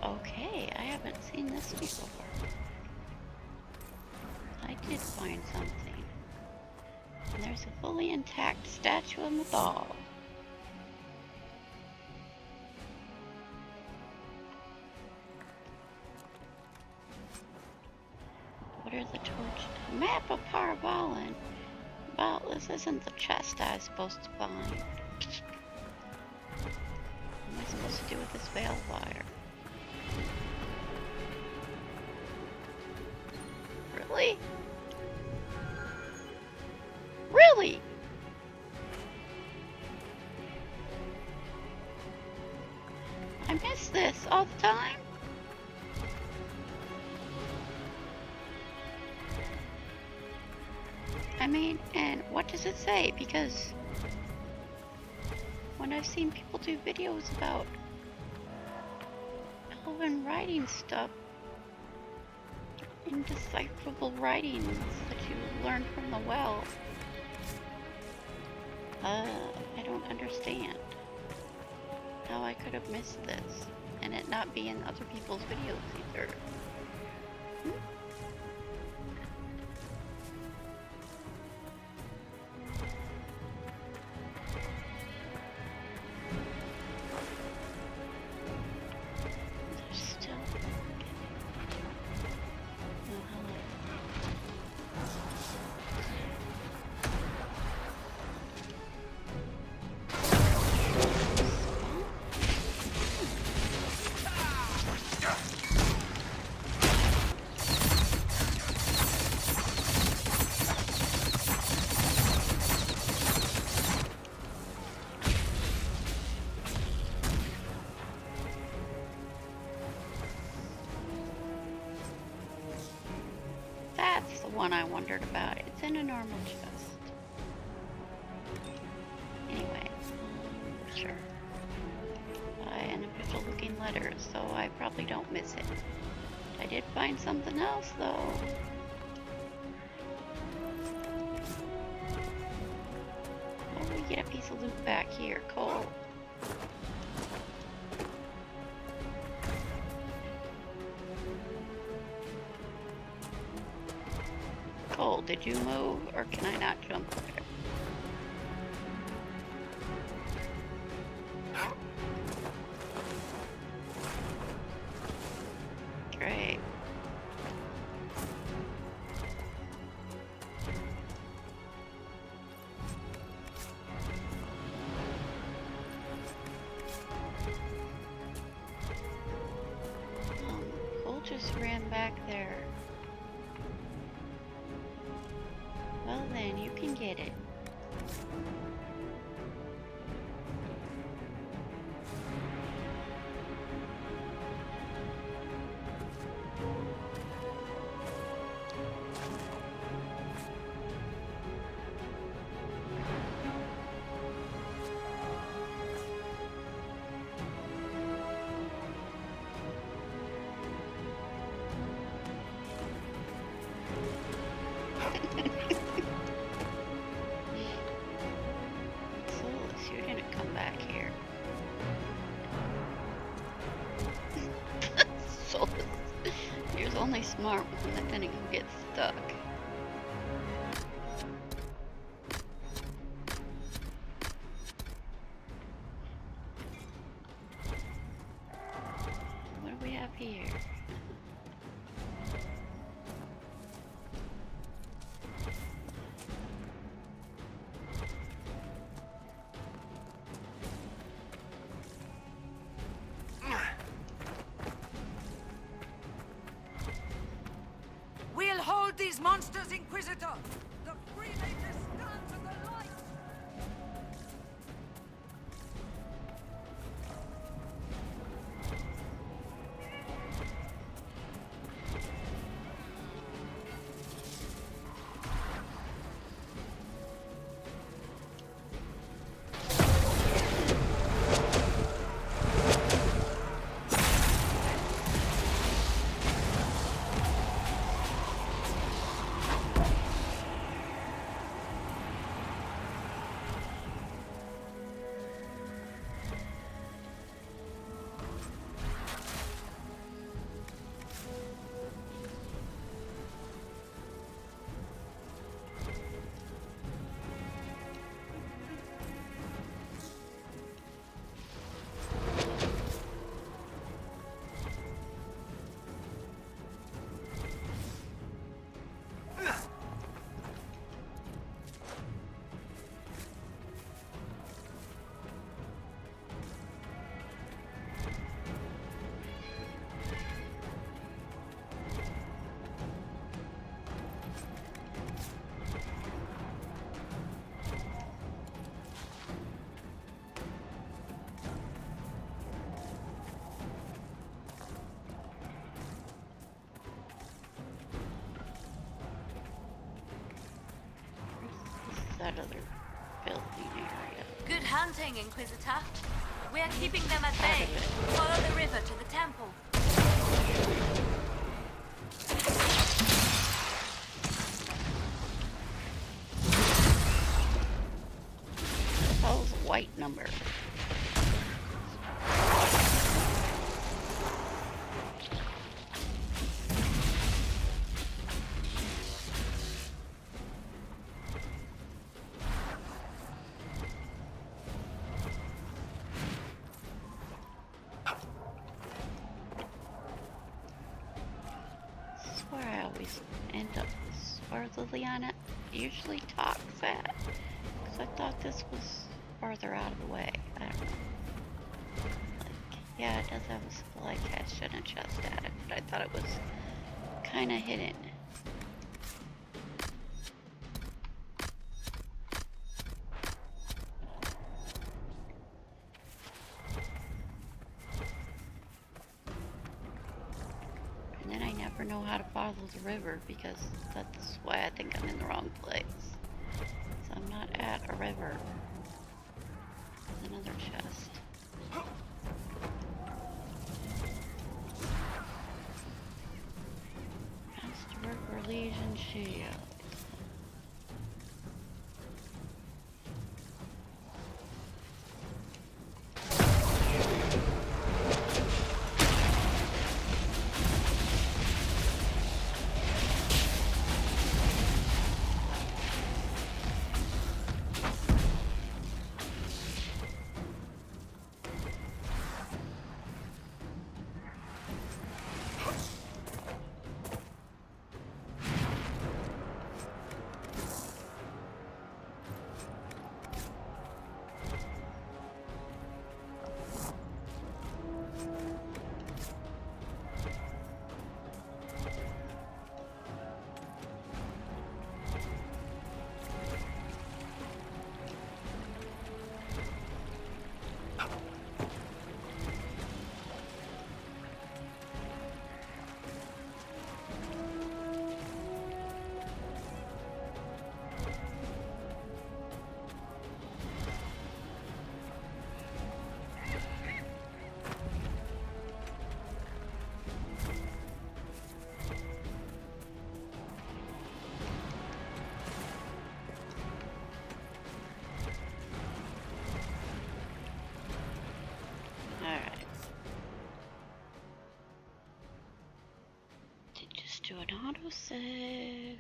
[SPEAKER 1] Okay, I haven't seen this before. I did find something. And there's a fully intact statue of Madal. What are the torches? Map of Parabalin. Well, this isn't the chest I was supposed to find. What am I supposed to do with this veil wire? Really? Really? I miss this all the time? I mean, and what does it say? Because when I've seen people do videos about elven writing stuff, indecipherable writings that you learn from the well, I don't understand how I could have missed this and it not be in other people's videos either. That's the one I wondered about. It's in a normal chest. Anyway, sure. An official looking letter, so I probably don't miss it. I did find something else though. Oh, we get a piece of loot back here. Cool. Cole, did you move, or can I not jump there? Great. Cole just ran back there. Well then, you can get it. Solas, you didn't come back here. Solas, you're the only smart one that didn't go get stuck. What do we have here?
[SPEAKER 14] We'll hold these monsters, Inquisitor! The Freemakers stand to the light!
[SPEAKER 1] that other building area.
[SPEAKER 10] Good hunting, Inquisitor. We're keeping them at bay. Follow the river to the temple.
[SPEAKER 1] That was a white number. This is where I always end up. This is where Liliana usually talks at. Because I thought this was farther out of the way. I don't know. Like, yeah, it does have a supply cache and a chest at it, but I thought it was kind of hidden. And then I never know how to follow the river because that's why I think I'm in the wrong place. So I'm not at a river. There's another chest. Masterwork Legion Shield. Do an autosave.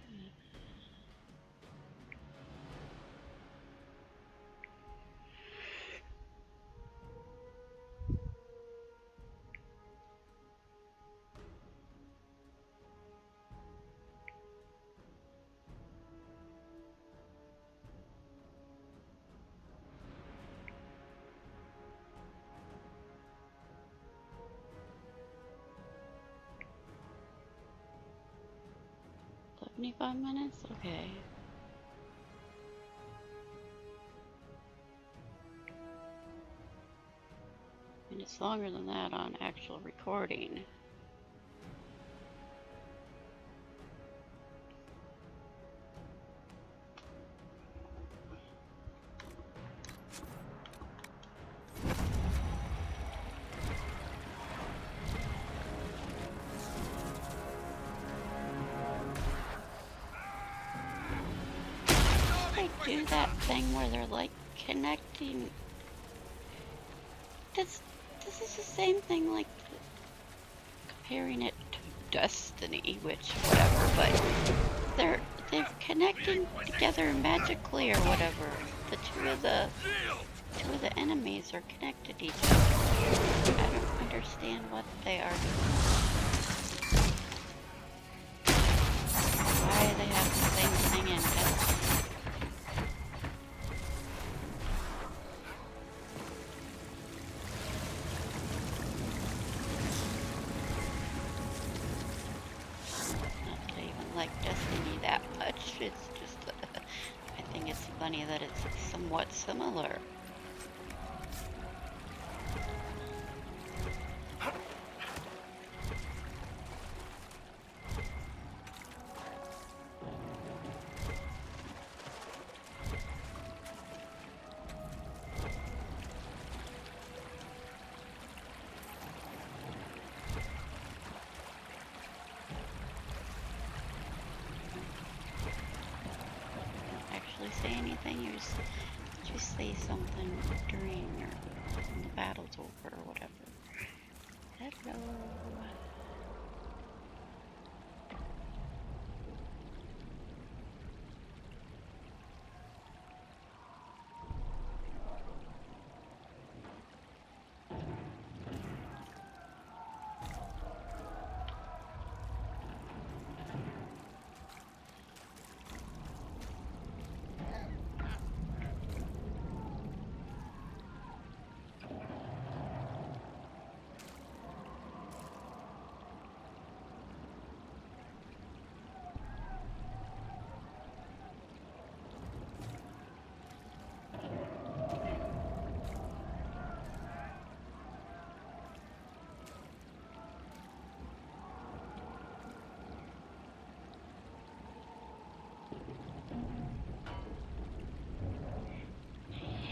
[SPEAKER 1] Five minutes? Okay. And it's longer than that on actual recording. Do that thing where they're like connecting. This is the same thing, like comparing it to Destiny, which whatever, but they're connecting together magically or whatever. The two of the enemies are connected to each other. I don't understand what they are doing. Why they have the same thing in Destiny. It's just, I think it's funny that it's somewhat similar. anything? You just say something during or when the battle's over or whatever. Hello.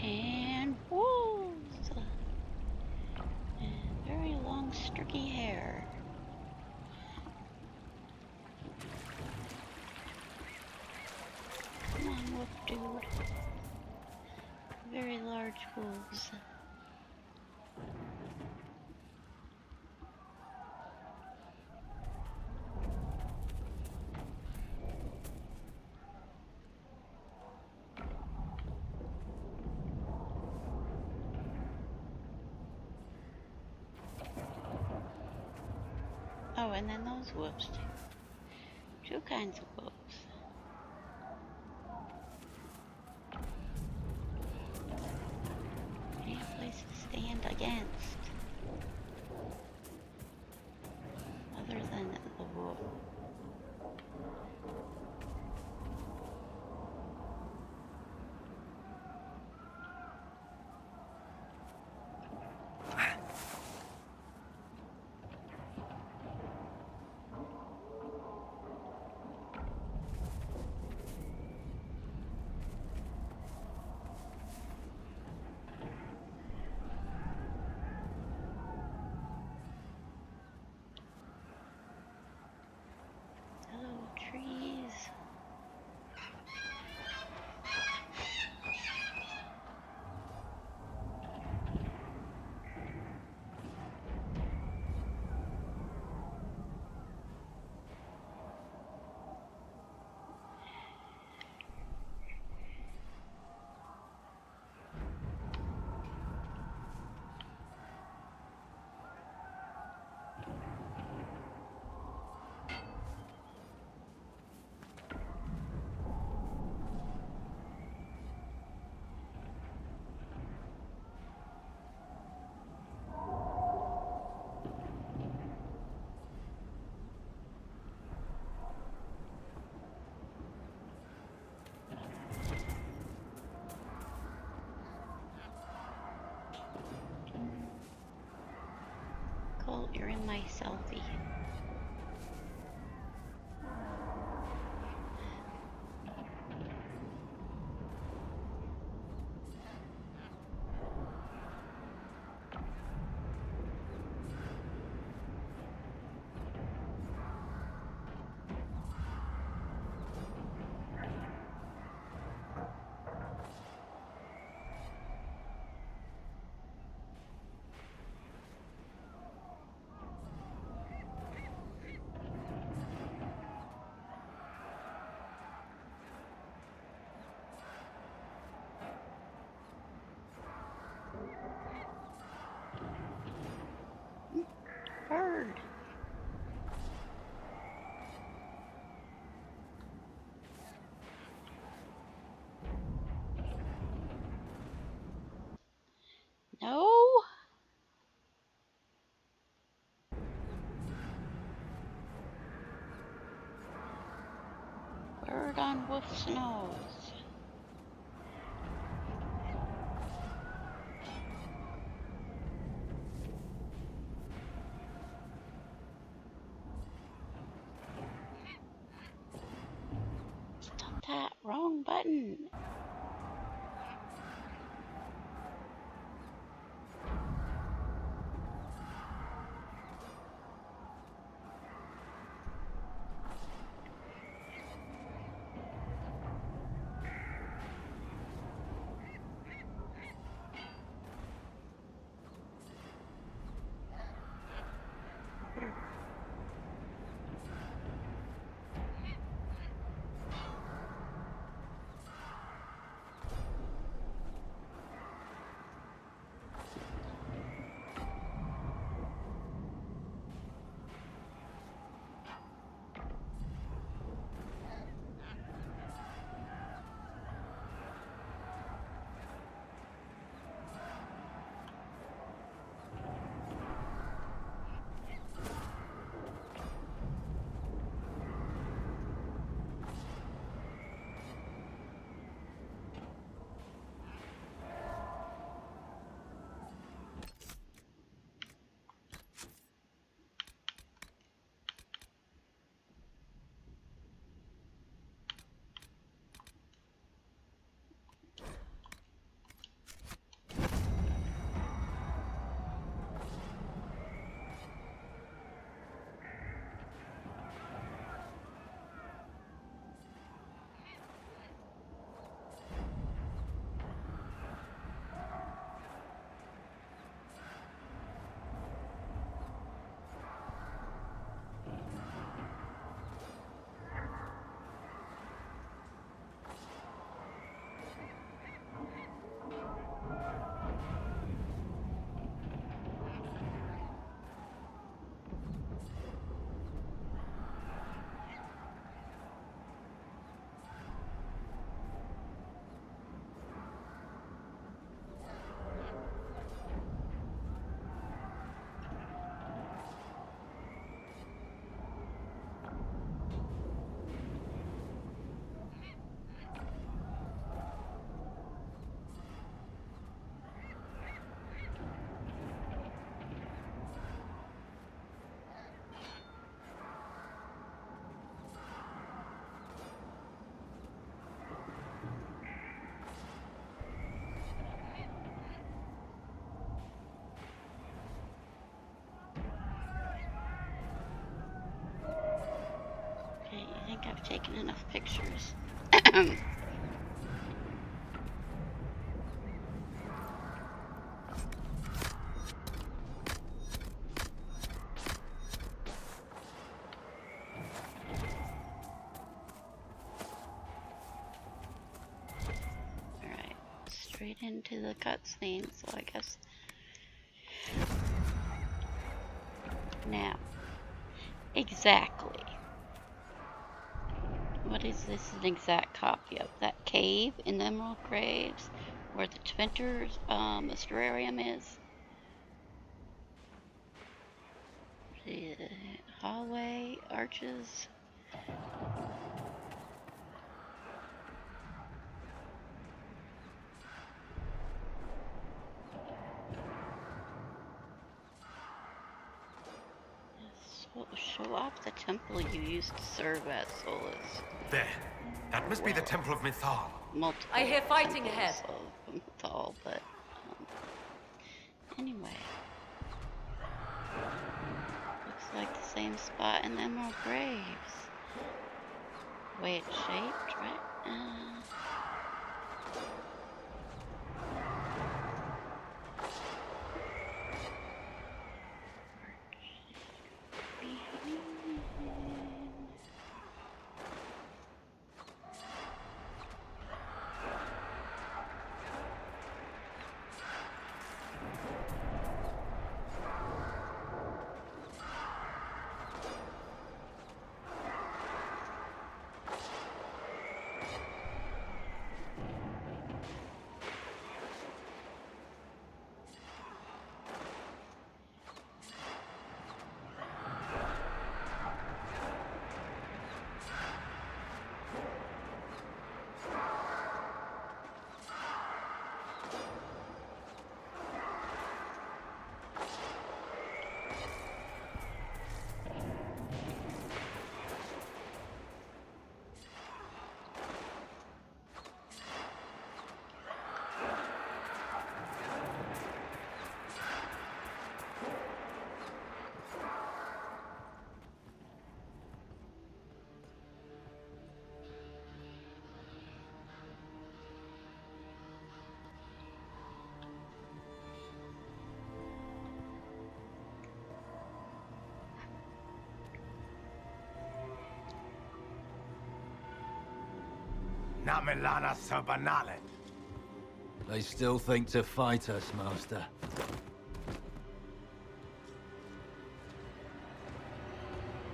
[SPEAKER 1] And wolves. And very long, streaky hair. Come on, wolf dude. Very large wolves. Oh, and then those wolves too. Two kinds of wolves. Any place to stand against other than the wolf. Hello, trees. Colt, you're in my selfie. Bird. No. Bird on wolf's nose. Stop that. Wrong button. taken enough pictures. Alright, straight into the cutscene, so I guess. Now, exactly. What is this an exact copy of? That cave in the Emerald Graves where the Twinter's Mysterium is? The hallway, arches. Show off the temple you used to serve at Solas.
[SPEAKER 3] There. That must be the Temple of Mythal.
[SPEAKER 1] Multiple
[SPEAKER 10] I hear fighting ahead.
[SPEAKER 1] of Mythal, but anyway. Looks like the same spot in the Emerald Graves. The way it's shaped, right?
[SPEAKER 13] Namilana Sabanalet.
[SPEAKER 15] They still think to fight us, Master.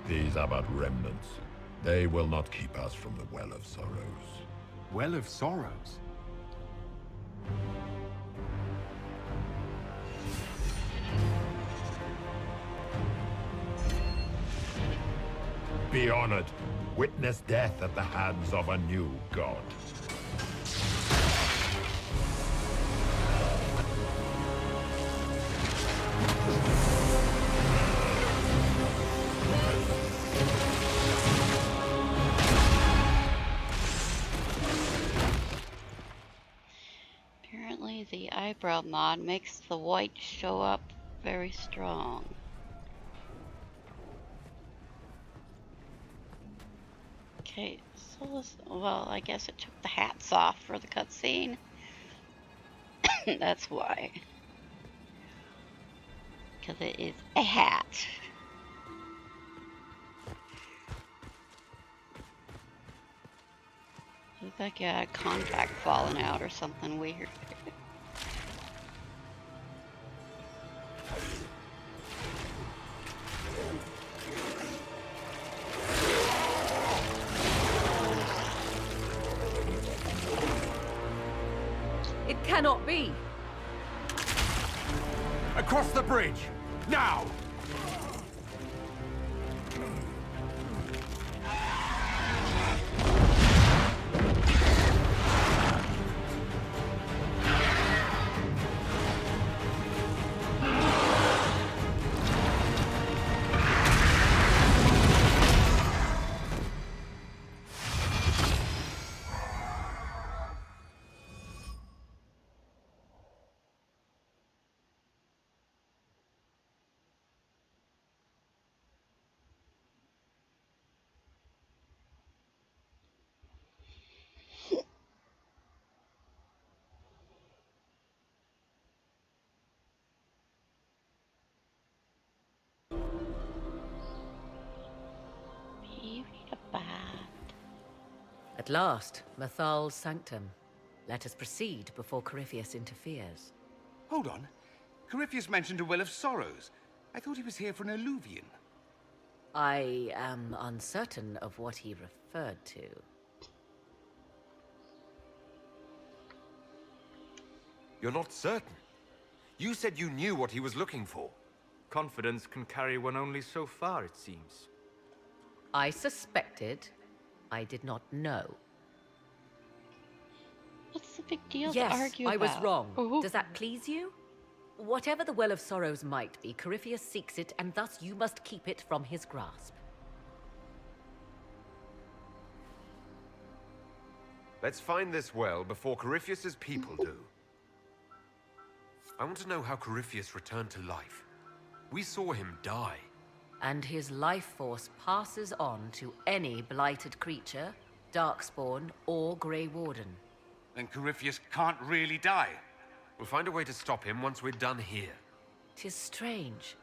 [SPEAKER 16] These are but remnants. They will not keep us from the Well of Sorrows.
[SPEAKER 4] Well of Sorrows?
[SPEAKER 16] Be honored. Witness death at the hands of a new god.
[SPEAKER 1] Apparently the eyebrow mod makes the white show up very strong. Okay, so well, I guess it took the hats off for the cutscene. That's why. Because it is a hat. Looks like you had contact falling out or something weird.
[SPEAKER 2] It cannot be!
[SPEAKER 13] Across the bridge! Now!
[SPEAKER 2] At last, Mathal's sanctum. Let us proceed before Corypheus interferes.
[SPEAKER 13] Hold on. Corypheus mentioned a Well of Sorrows. I thought he was here for an alluvion.
[SPEAKER 2] I am uncertain of what he referred to.
[SPEAKER 3] You're not certain? You said you knew what he was looking for.
[SPEAKER 5] Confidence can carry one only so far, it seems.
[SPEAKER 2] I suspected. I did not know.
[SPEAKER 1] What's the big deal
[SPEAKER 2] Yes,
[SPEAKER 1] to argue
[SPEAKER 2] I
[SPEAKER 1] about?
[SPEAKER 2] was wrong.
[SPEAKER 1] Ooh.
[SPEAKER 2] Does that please you? Whatever the Well of Sorrows might be, Corypheus seeks it, and thus you must keep it from his grasp.
[SPEAKER 3] Let's find this well before Corypheus's people do. I want to know how Corypheus returned to life. We saw him die.
[SPEAKER 2] And his life force passes on to any blighted creature, darkspawn, or Grey Warden.
[SPEAKER 13] Then Corypheus can't really die.
[SPEAKER 3] We'll find a way to stop him once we're done here.
[SPEAKER 2] 'Tis strange.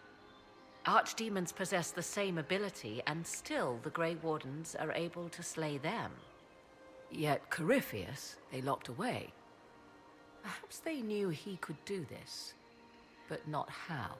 [SPEAKER 2] Archdemons possess the same ability, and still the Grey Wardens are able to slay them. Yet Corypheus they locked away. Perhaps they knew he could do this, but not how.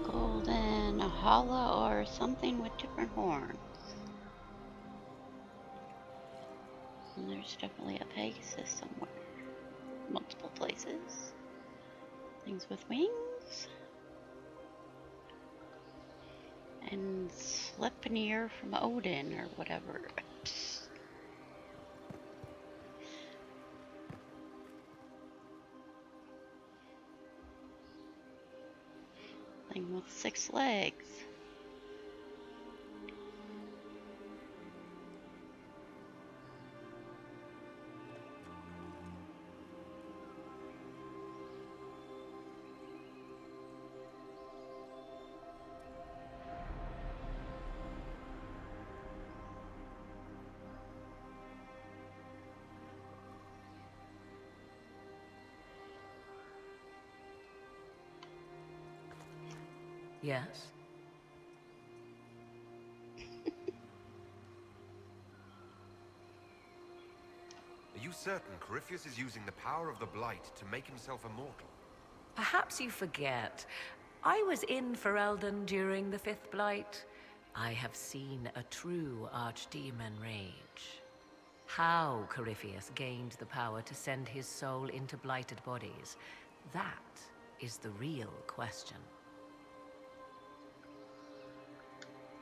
[SPEAKER 1] Golden, a hollow, or something with different horns. And there's definitely a Pegasus somewhere. Multiple places. Things with wings. And Sleipnir from Odin, or whatever. Thing with 6 legs.
[SPEAKER 2] Yes?
[SPEAKER 3] Are you certain Corypheus is using the power of the Blight to make himself immortal?
[SPEAKER 2] Perhaps you forget. I was in Ferelden during the Fifth Blight. I have seen a true archdemon rage. How Corypheus gained the power to send his soul into blighted bodies, that is the real question.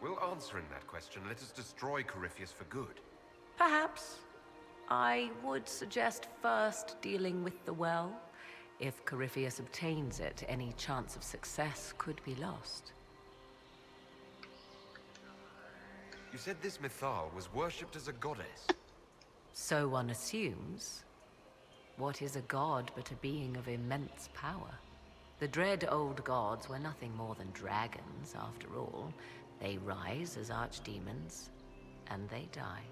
[SPEAKER 3] Will answering that question let us destroy Corypheus for good?
[SPEAKER 2] Perhaps. I would suggest first dealing with the well. If Corypheus obtains it, any chance of success could be lost.
[SPEAKER 3] You said this Mythal was worshipped as a goddess.
[SPEAKER 2] So one assumes. What is a god but a being of immense power? The dread old gods were nothing more than dragons, after all. They rise as archdemons, and they die.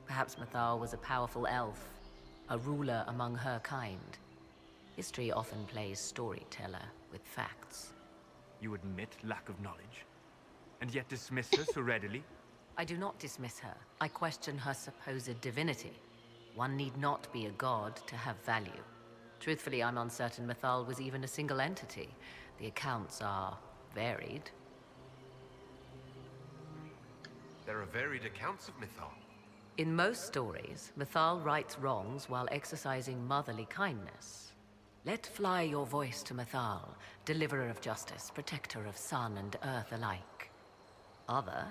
[SPEAKER 2] Perhaps Mathal was a powerful elf, a ruler among her kind. History often plays storyteller with facts.
[SPEAKER 5] You admit lack of knowledge, and yet dismiss her so readily?
[SPEAKER 2] I do not dismiss her. I question her supposed divinity. One need not be a god to have value. Truthfully, I'm uncertain Mathal was even a single entity. The accounts are varied.
[SPEAKER 3] There are varied accounts of Mathal.
[SPEAKER 2] In most stories, Mathal rights wrongs while exercising motherly kindness. Let fly your voice to Mathal, deliverer of justice, protector of sun and earth alike. Other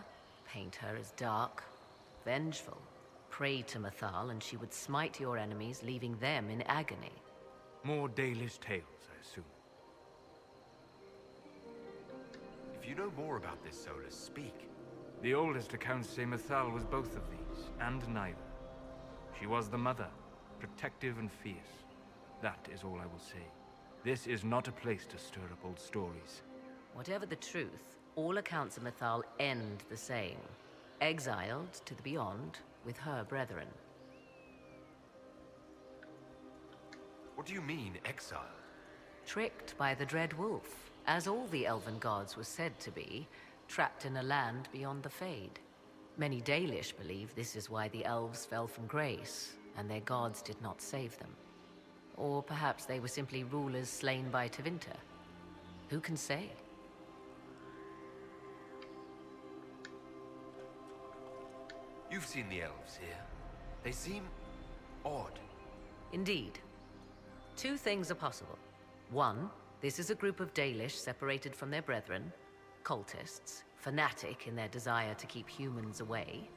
[SPEAKER 2] paint her as dark, vengeful. Pray to Mathal and she would smite your enemies, leaving them in agony.
[SPEAKER 5] More Dalish tales, I assume.
[SPEAKER 3] If you know more about this, Solas, speak.
[SPEAKER 5] The oldest accounts say Mathal was both of these, and neither. She was the mother, protective and fierce. That is all I will say. This is not a place to stir up old stories.
[SPEAKER 2] Whatever the truth, all accounts of Mathal end the same. Exiled to the beyond with her brethren.
[SPEAKER 3] What do you mean, exiled?
[SPEAKER 2] Tricked by the Dread Wolf, as all the elven gods were said to be, trapped in a land beyond the Fade. Many Dalish believe this is why the elves fell from grace, and their gods did not save them. Or perhaps they were simply rulers slain by Tevinter. Who can say?
[SPEAKER 3] You've seen the elves here. They seem odd.
[SPEAKER 2] Indeed. Two things are possible. One, this is a group of Dalish separated from their brethren, cultists, fanatic in their desire to keep humans away.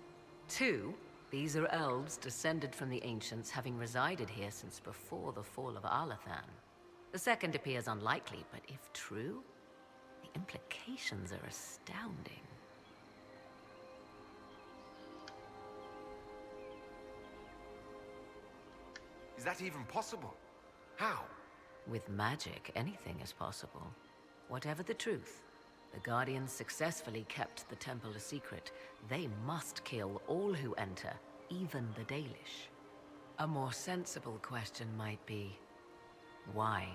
[SPEAKER 2] Two, these are elves descended from the ancients, having resided here since before the fall of Arlathan. The second appears unlikely, but if true, the implications are astounding.
[SPEAKER 3] Is that even possible? How?
[SPEAKER 2] With magic, anything is possible. Whatever the truth, the Guardians successfully kept the temple a secret. They must kill all who enter, even the Dalish. A more sensible question might be, why?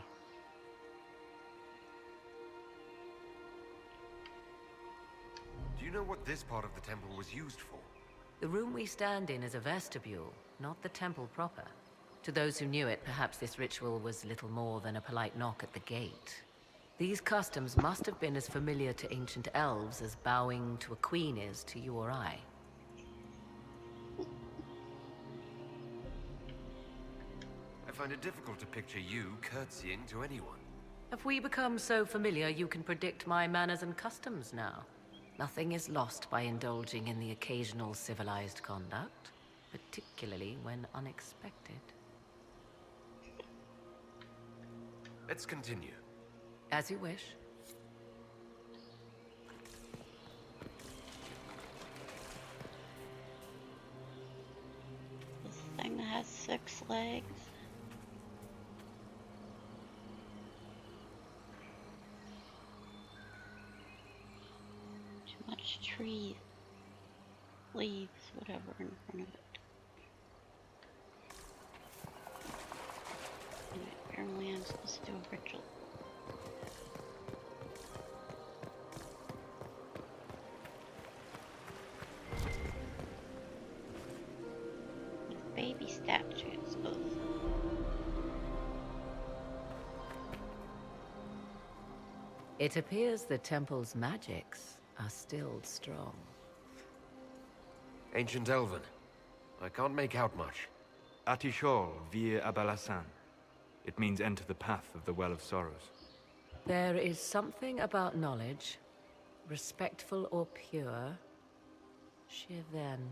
[SPEAKER 3] Do you know what this part of the temple was used for?
[SPEAKER 2] The room we stand in is a vestibule, not the temple proper. To those who knew it, perhaps this ritual was little more than a polite knock at the gate. These customs must have been as familiar to ancient elves as bowing to a queen is to you or I.
[SPEAKER 3] I find it difficult to picture you curtsying to anyone.
[SPEAKER 2] Have we become so familiar you can predict my manners and customs now? Nothing is lost by indulging in the occasional civilized conduct, particularly when unexpected.
[SPEAKER 3] Let's continue.
[SPEAKER 2] As you wish.
[SPEAKER 1] This thing has 6 legs. Too much tree, leaves, whatever in front of it. And apparently I'm supposed to do a ritual. With baby statues. Ugh.
[SPEAKER 2] It appears the temple's magics are still strong.
[SPEAKER 3] Ancient Elven. I can't make out much.
[SPEAKER 5] Atishol vir Abalasan. It means enter the path of the Well of Sorrows.
[SPEAKER 2] There is something about knowledge, respectful or pure. Shiven.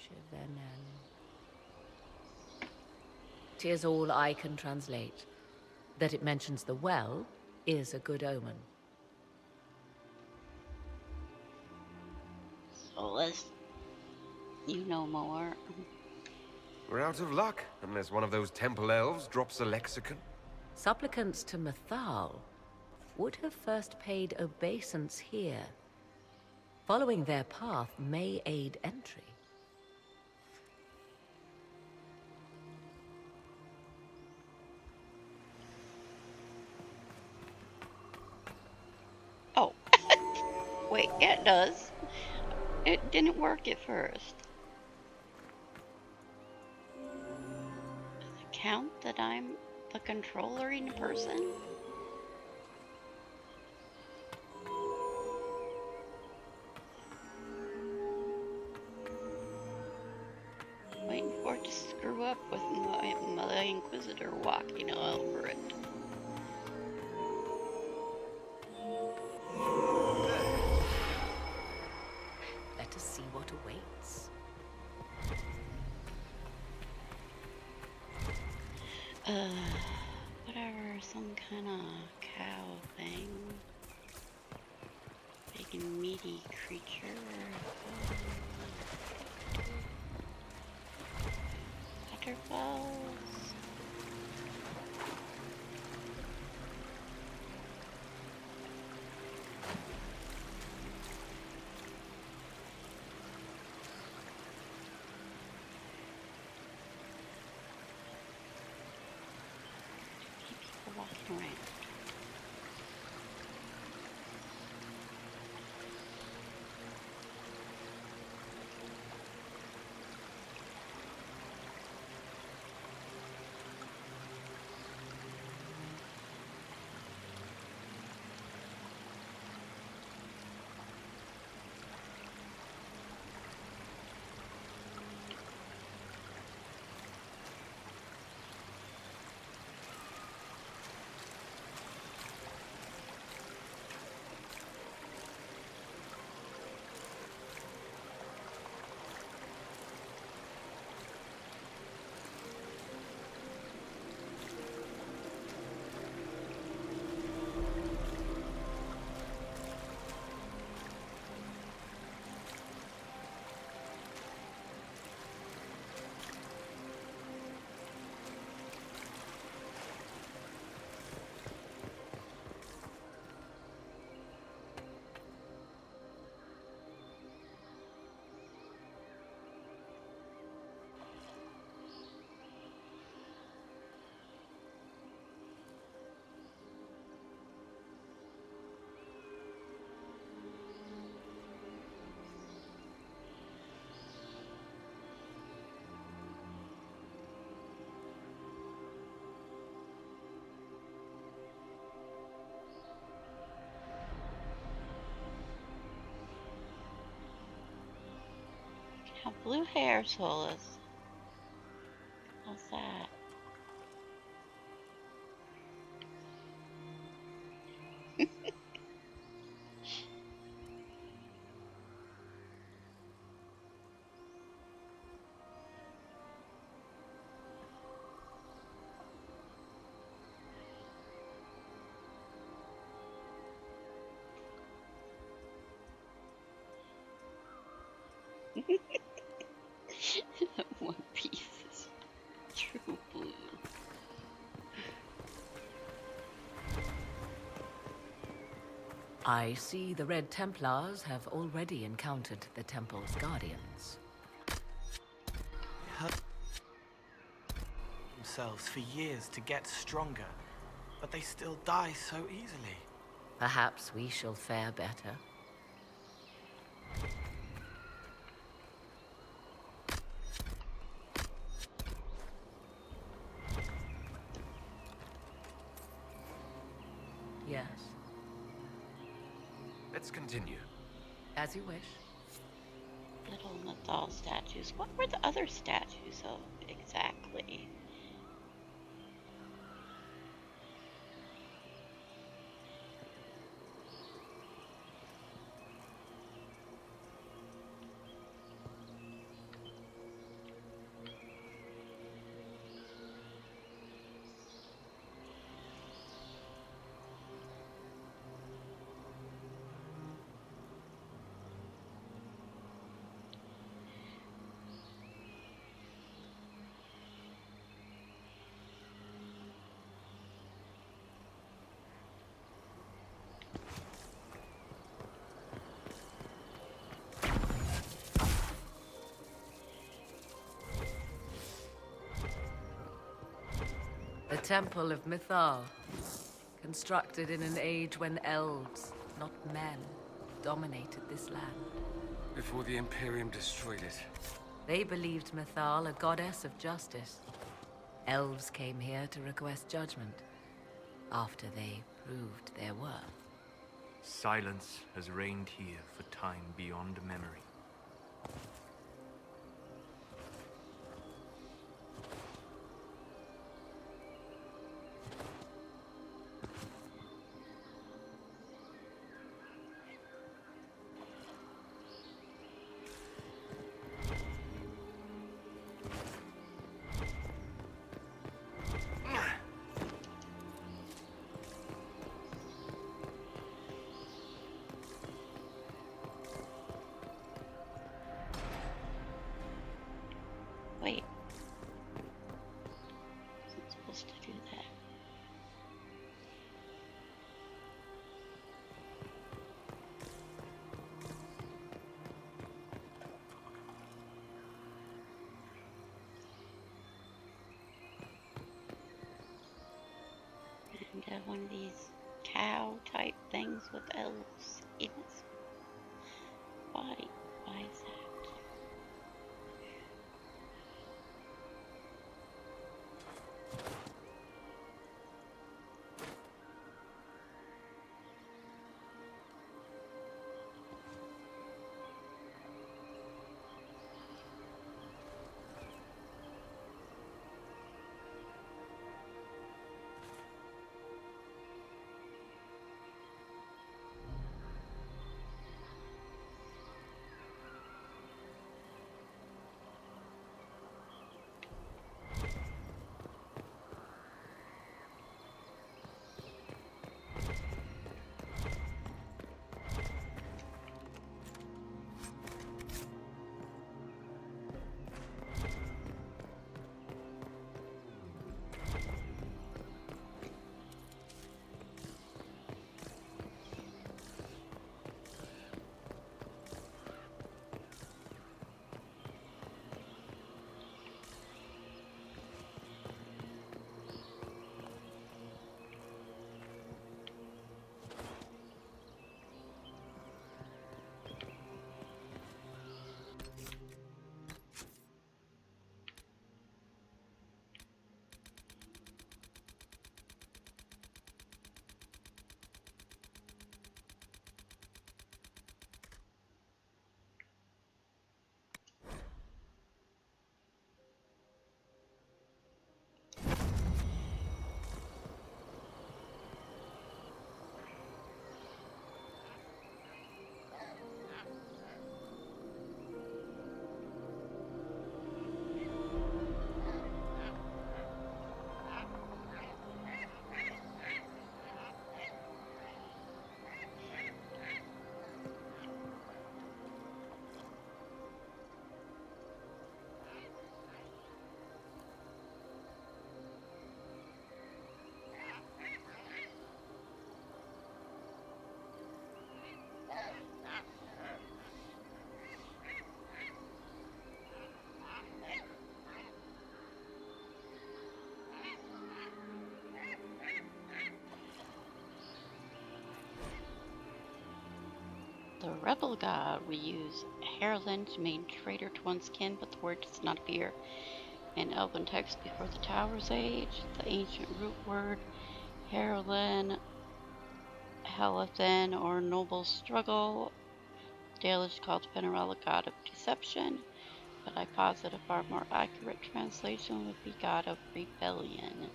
[SPEAKER 2] Shivenen. 'Tis all I can translate. That it mentions the well is a good omen.
[SPEAKER 1] Solas, you know more.
[SPEAKER 3] We're out of luck, unless one of those temple elves drops a lexicon.
[SPEAKER 2] Supplicants to Mathal would have first paid obeisance here. Following their path may aid entry.
[SPEAKER 1] Oh. Wait, it does. It didn't work at first. Does it count that I'm the controlling person? Waiting for it to screw up with my Inquisitor walking all over it.
[SPEAKER 2] Let us see what awaits.
[SPEAKER 1] Whatever, some kind of cow thing. Big and meaty creature. Waterfalls. People walking around. Have blue hair, Solas. How's that? One Piece is true blue.
[SPEAKER 2] I see the Red Templars have already encountered the Temple's guardians.
[SPEAKER 17] Themselves for years to get stronger, but they still die so easily.
[SPEAKER 2] Perhaps we shall fare better. Yes.
[SPEAKER 3] Let's continue.
[SPEAKER 2] As you wish.
[SPEAKER 1] Little Nathal statues. What were the other statues of exactly?
[SPEAKER 2] The Temple of Mythal. Constructed in an age when elves, not men, dominated this land.
[SPEAKER 4] Before the Imperium destroyed it.
[SPEAKER 2] They believed Mythal a goddess of justice. Elves came here to request judgment, after they proved their worth.
[SPEAKER 5] Silence has reigned here for time beyond memory.
[SPEAKER 1] Wait. Wasn't supposed to do that. And one of these cow type things with elves in its body. Why is that? The rebel god we use Herland made traitor to one's kin, but the word does not appear in Elven text before the Tower's Age. The ancient root word Herlin, Helathan, or noble struggle. Dalish called Penarel a god of deception, but I posit a far more accurate translation would be god of rebellion.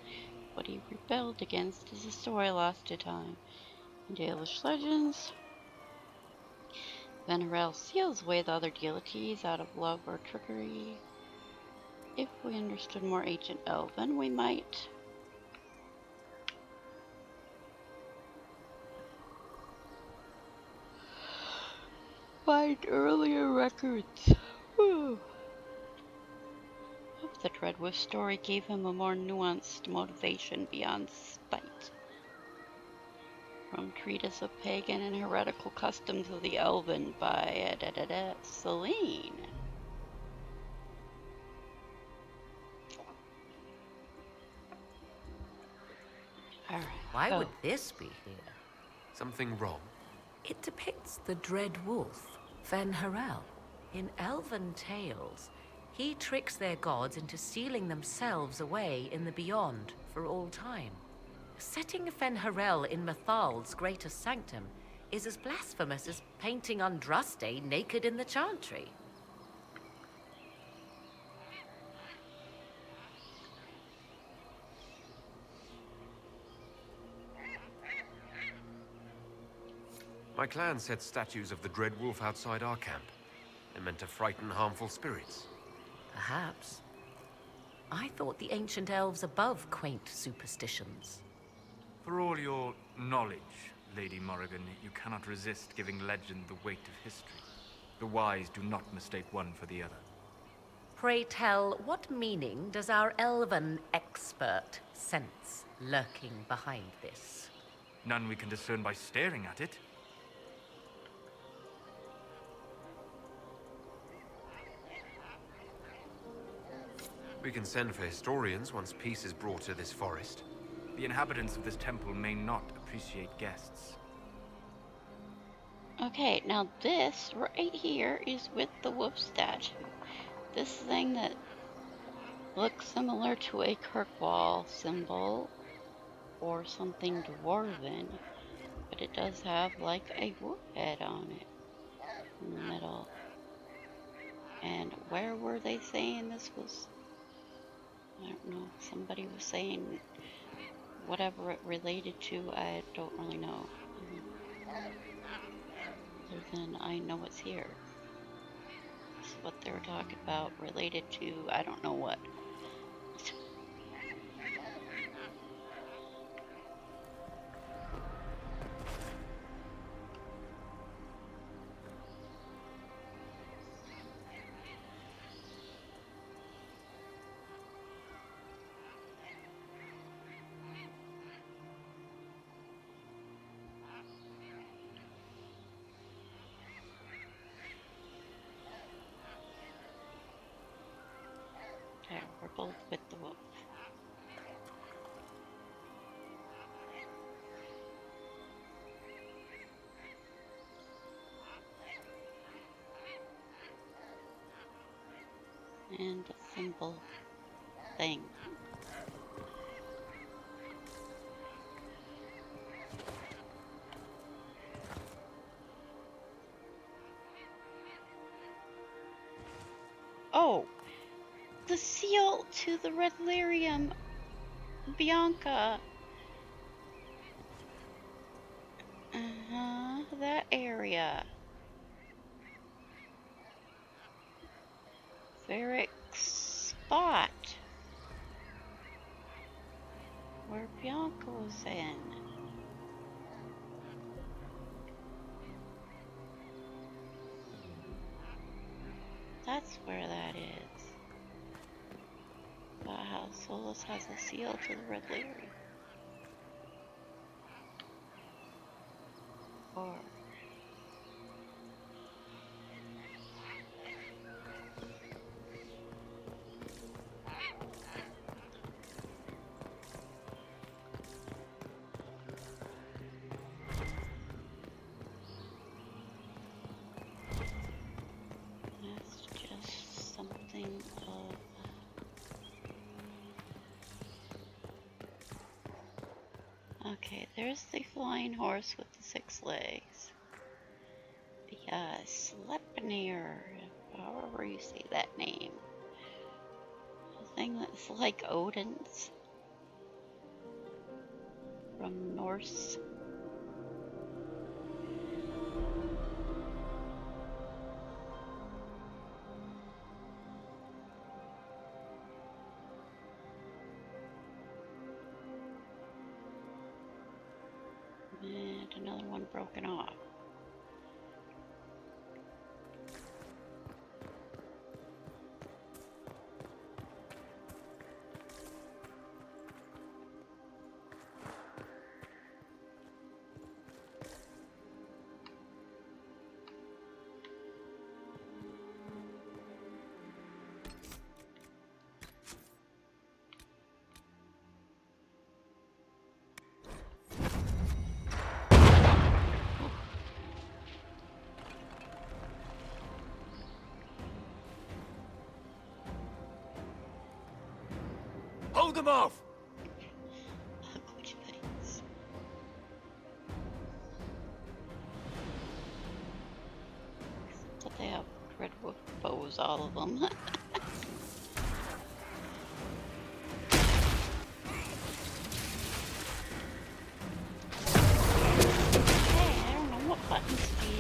[SPEAKER 1] What he rebelled against is a story lost to time. In Dalish legends, Venerel seals away the other deities out of love or trickery. If we understood more ancient Elven, we might find earlier records of the Dreadwolf story gave him a more nuanced motivation beyond spite. From Treatise of Pagan and Heretical Customs of the Elven by Celine. Alright.
[SPEAKER 2] Why
[SPEAKER 1] go.
[SPEAKER 2] would this be here?
[SPEAKER 3] Something wrong?
[SPEAKER 2] It depicts the Dread Wolf, Fen Harel. In elven tales, he tricks their gods into sealing themselves away in the beyond for all time. Setting Fen Harel in Mathal's greatest sanctum is as blasphemous as painting Andraste naked in the chantry.
[SPEAKER 3] My clan set statues of the Dread Wolf outside our camp. They're meant to frighten harmful spirits.
[SPEAKER 2] Perhaps. I thought the ancient elves above quaint superstitions.
[SPEAKER 5] For all your knowledge, Lady Morrigan, you cannot resist giving legend the weight of history. The wise do not mistake one for the other.
[SPEAKER 2] Pray tell, what meaning does our elven expert sense lurking behind this?
[SPEAKER 5] None we can discern by staring at it.
[SPEAKER 3] We can send for historians once peace is brought to this forest.
[SPEAKER 5] The inhabitants of this temple may not appreciate guests.
[SPEAKER 1] Okay, now this right here is with the wolf statue. This thing that looks similar to a Kirkwall symbol or something dwarven, but it does have like a wolf head on it in the middle. And where were they saying this was? I don't know. Somebody was saying whatever it related to, I don't really know. Other than I know it's here. It's what they were talking about related to, I don't know what. There, we're both with the wolf. And the symbol thing. Oh! The seal to the red lyrium, Bianca. That area. Ferric spot. Where Bianca was in. That's where that is. About how Solas has a seal to the red lyrium. Or that's just something of okay, there's the flying horse with the 6 legs. The Sleipnir, however you say that name. The thing that's like Odin's from Norse. And another one broken off.
[SPEAKER 4] Hold them off!
[SPEAKER 1] Ugly things. But they have red wolf bows, all of them. Hey, I don't know what buttons to use.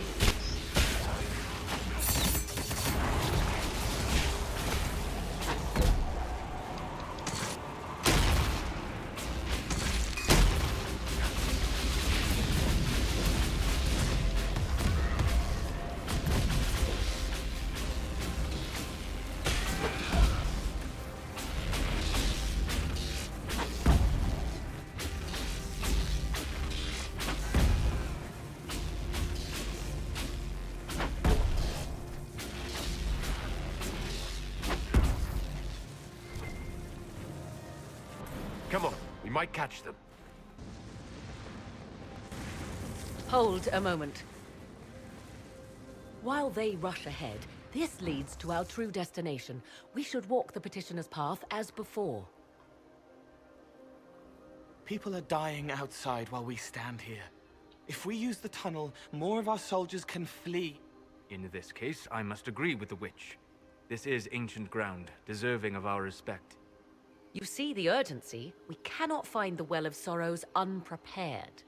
[SPEAKER 3] Come on, we might catch them.
[SPEAKER 2] Hold a moment. While they rush ahead, this leads to our true destination. We should walk the petitioner's path as before.
[SPEAKER 17] People are dying outside while we stand here. If we use the tunnel, more of our soldiers can flee.
[SPEAKER 5] In this case, I must agree with the witch. This is ancient ground, deserving of our respect.
[SPEAKER 2] You see the urgency? We cannot find the Well of Sorrows unprepared.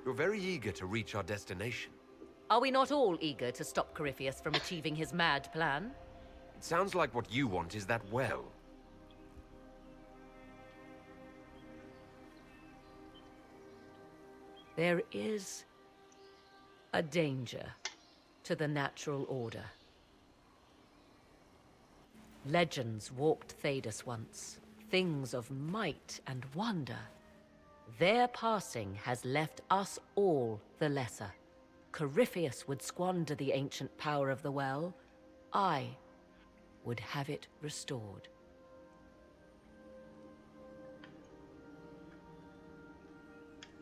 [SPEAKER 3] You're very eager to reach our destination.
[SPEAKER 2] Are we not all eager to stop Corypheus from achieving his mad plan?
[SPEAKER 3] It sounds like what you want is that well.
[SPEAKER 2] There is a danger to the natural order. Legends walked Thedas once, things of might and wonder. Their passing has left us all the lesser. Corypheus would squander the ancient power of the well. I would have it restored.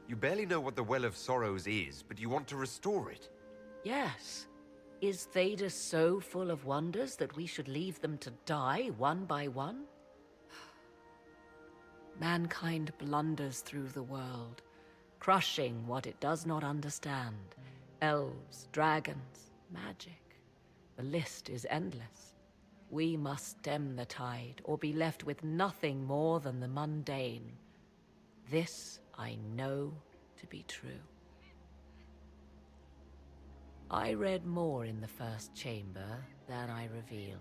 [SPEAKER 3] You barely know what the Well of Sorrows is, but you want to restore it.
[SPEAKER 2] Yes. Is Thedas so full of wonders that we should leave them to die one by one? Mankind blunders through the world, crushing what it does not understand. Elves, dragons, magic. The list is endless. We must stem the tide, or be left with nothing more than the mundane. This I know to be true. I read more in the first chamber than I revealed.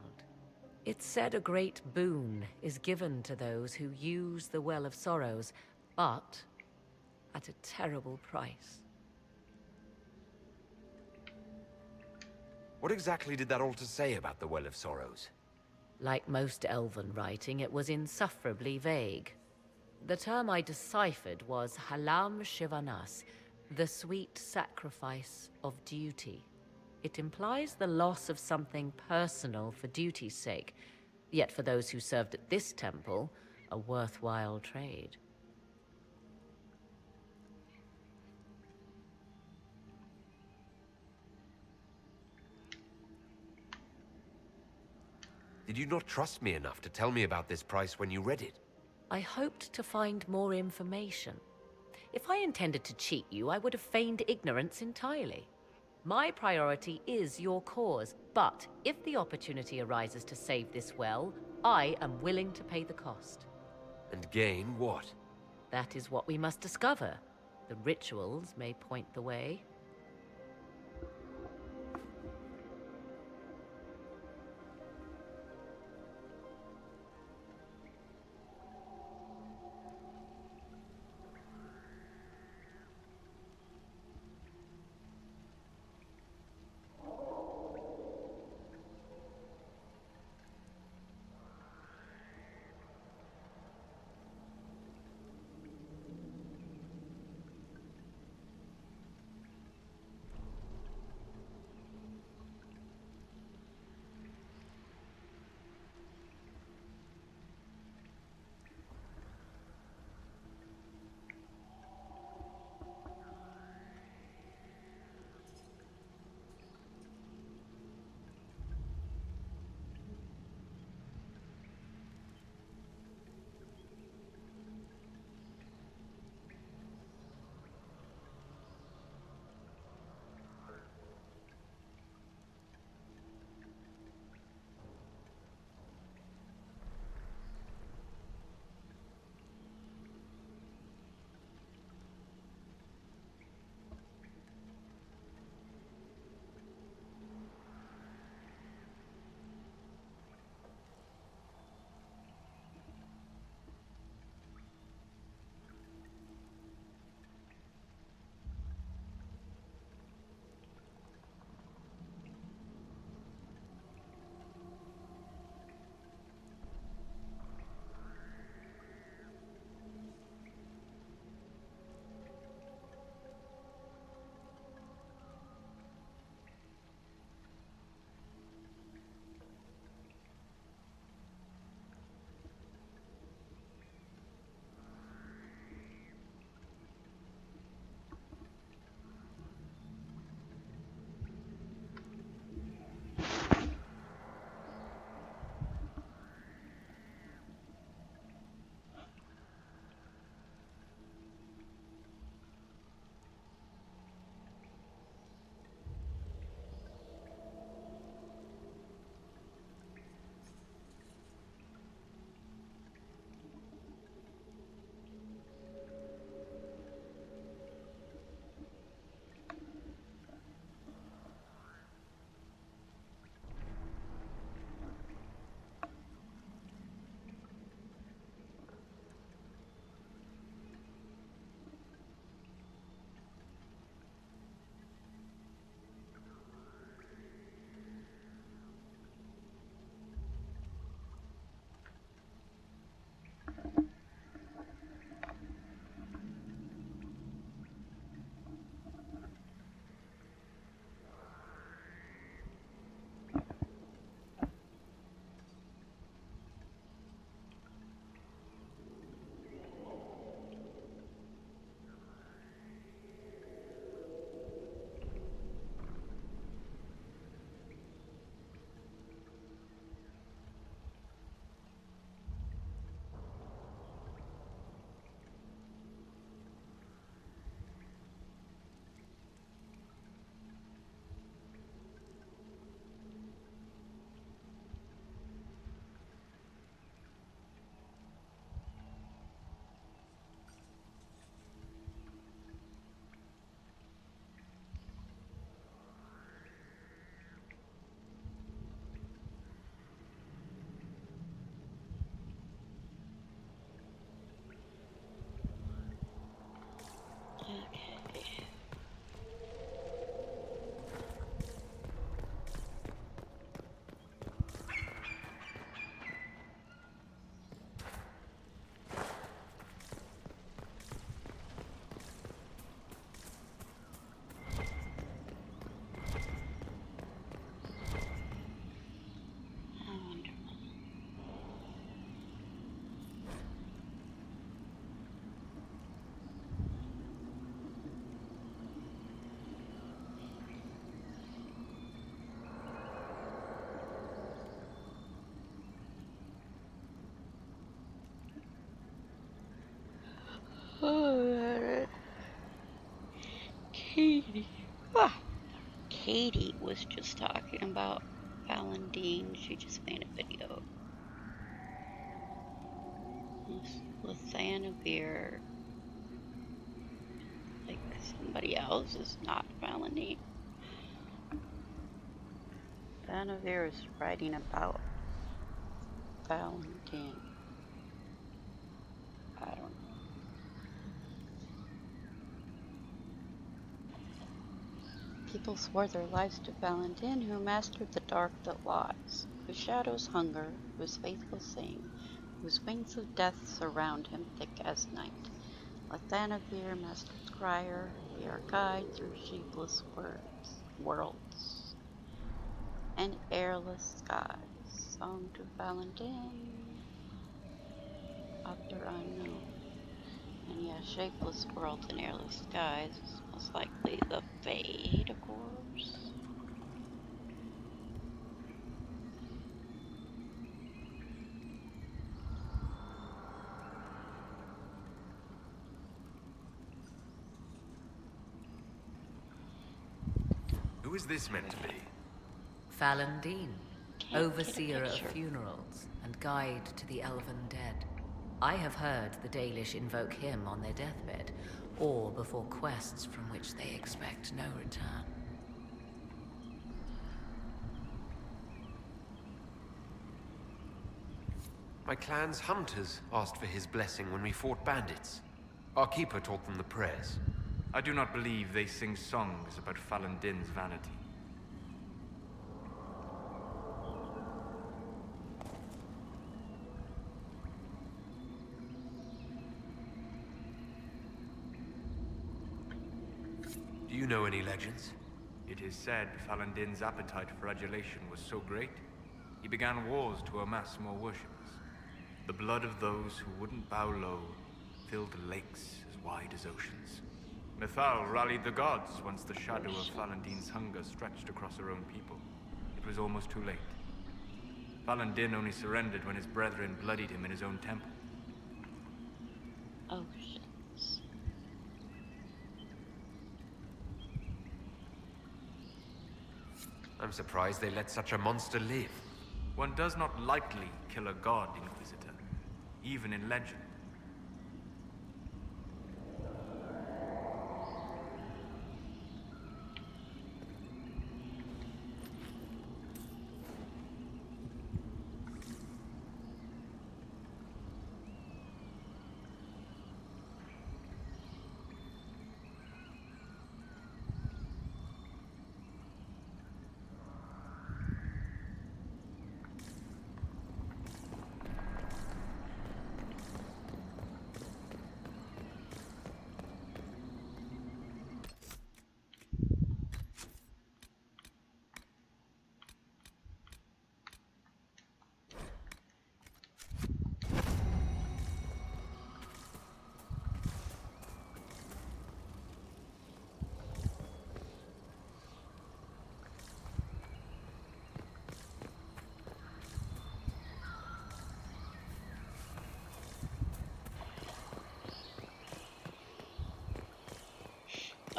[SPEAKER 2] It said a great boon is given to those who use the Well of Sorrows, but at a terrible price.
[SPEAKER 3] What exactly did that altar say about the Well of Sorrows?
[SPEAKER 2] Like most elven writing, it was insufferably vague. The term I deciphered was Halam Shivanas, the sweet sacrifice of duty. It implies the loss of something personal for duty's sake, yet for those who served at this temple, a worthwhile trade.
[SPEAKER 3] Did you not trust me enough to tell me about this price when you read it?
[SPEAKER 2] I hoped to find more information. If I intended to cheat you, I would have feigned ignorance entirely. My priority is your cause, but if the opportunity arises to save this well, I am willing to pay the cost.
[SPEAKER 3] And gain what?
[SPEAKER 2] That is what we must discover. The rituals may point the way.
[SPEAKER 1] Katie was just talking about Valentin. She just made a video. Lathanavir. Like somebody else is not Valentin. Vanavir is writing about Valentin. I don't know. People swore their lives to Valentin, who mastered the dark that lies, whose shadows hunger, whose faithful sing, whose wings of death surround him thick as night. Lathanavir, master scryer, be our guide through sheepless worlds, and airless skies. Song to Valentin, author unknown. And yeah, shapeless worlds and airless skies is most likely the Fade, of course.
[SPEAKER 3] Who is this meant to be?
[SPEAKER 2] Valentin,
[SPEAKER 1] Can't
[SPEAKER 2] overseer
[SPEAKER 1] get a
[SPEAKER 2] of
[SPEAKER 1] picture.
[SPEAKER 2] funerals and guide to the elven dead. I have heard the Dalish invoke him on their deathbed, or before quests from which they expect no return.
[SPEAKER 3] My clan's hunters asked for his blessing when we fought bandits. Our keeper taught them the prayers.
[SPEAKER 5] I do not believe they sing songs about Valentin's vanity.
[SPEAKER 3] Do you know any legends?
[SPEAKER 5] It is said Valentin's appetite for adulation was so great, he began wars to amass more worshippers. The blood of those who wouldn't bow low filled lakes as wide as oceans. Mythal rallied the gods once the shadow of Valentin's hunger stretched across her own people. It was almost too late. Valentin only surrendered when his brethren bloodied him in his own temple.
[SPEAKER 1] Oceans.
[SPEAKER 3] I'm surprised they let such a monster live.
[SPEAKER 5] One does not lightly kill a god, Inquisitor, even in legend.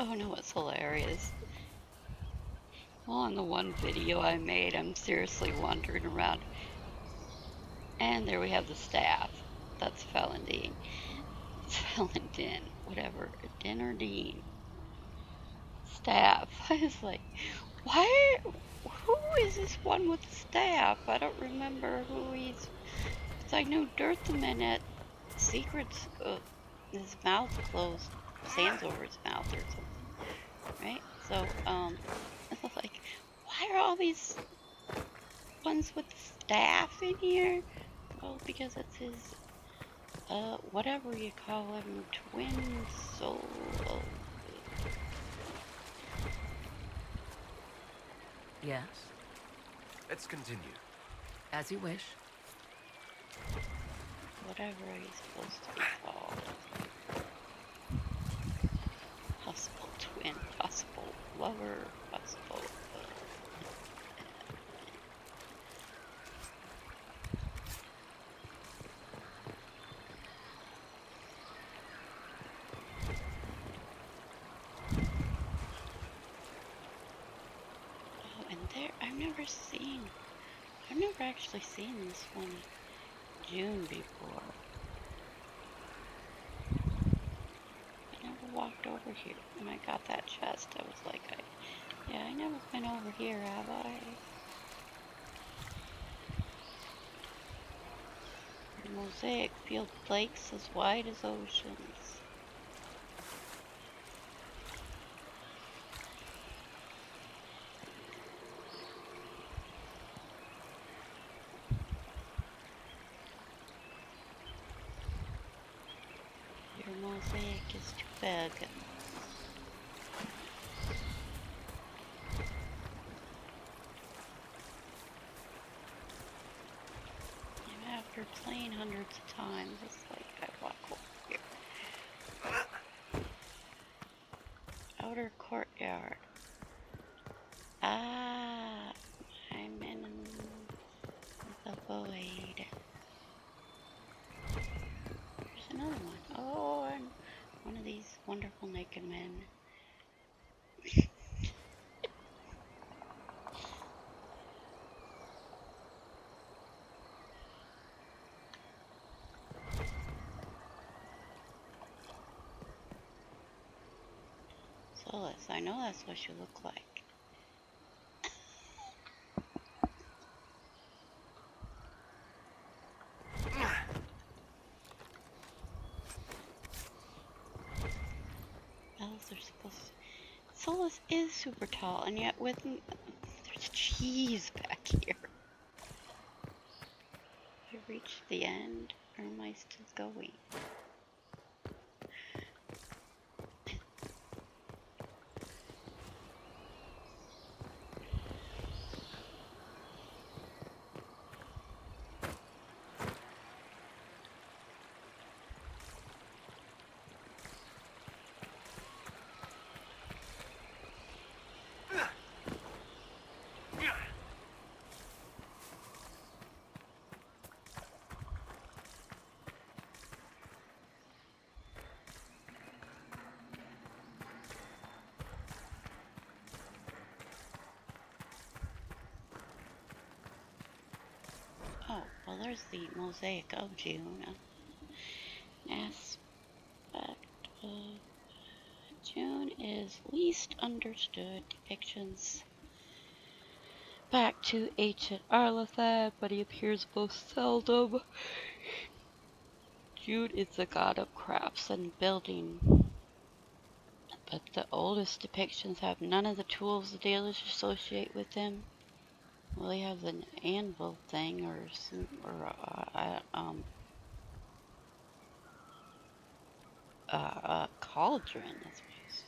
[SPEAKER 1] Oh no, it's hilarious. Well, on the one video I made, I'm seriously wandering around. And there we have the staff. That's Valentin. It's Valentin. Whatever. Din or Dean. Staff. I was like, why? Who is this one with the staff? I don't remember who he's... Because I know Dirthaman at Secrets, his mouth closed. Sands over his mouth or something. Right? So, I was like, why are all these ones with staff in here? Well, because it's his, whatever you call him, twin soul.
[SPEAKER 2] Yes?
[SPEAKER 3] Let's continue.
[SPEAKER 2] As you wish.
[SPEAKER 1] Whatever he's supposed to be called. Possible twin, possible lover, possible... I've never actually seen this one June before. I never walked over here. When I got that chest, I was like, yeah, I never been over here, have I? Mosaic field lakes as wide as oceans. Your mosaic is too big. And after playing hundreds of times, it's like I walk over here. Outer courtyard. Ah, I'm in the void. There's another one. Oh, and one of these wonderful naked men. Solas, I know that's what you look like. Elves are supposed to... Solas is super tall, and yet with... There's cheese back here. Have I reached the end, or am I still going? Oh, well there's the mosaic of June. Aspect of June is least understood depictions back to ancient Arlathad, but he appears most seldom. June is the god of crafts and building, but the oldest depictions have none of the tools the Dalish associate with him. Well, he has an anvil thing or some, or cauldron. That's what he's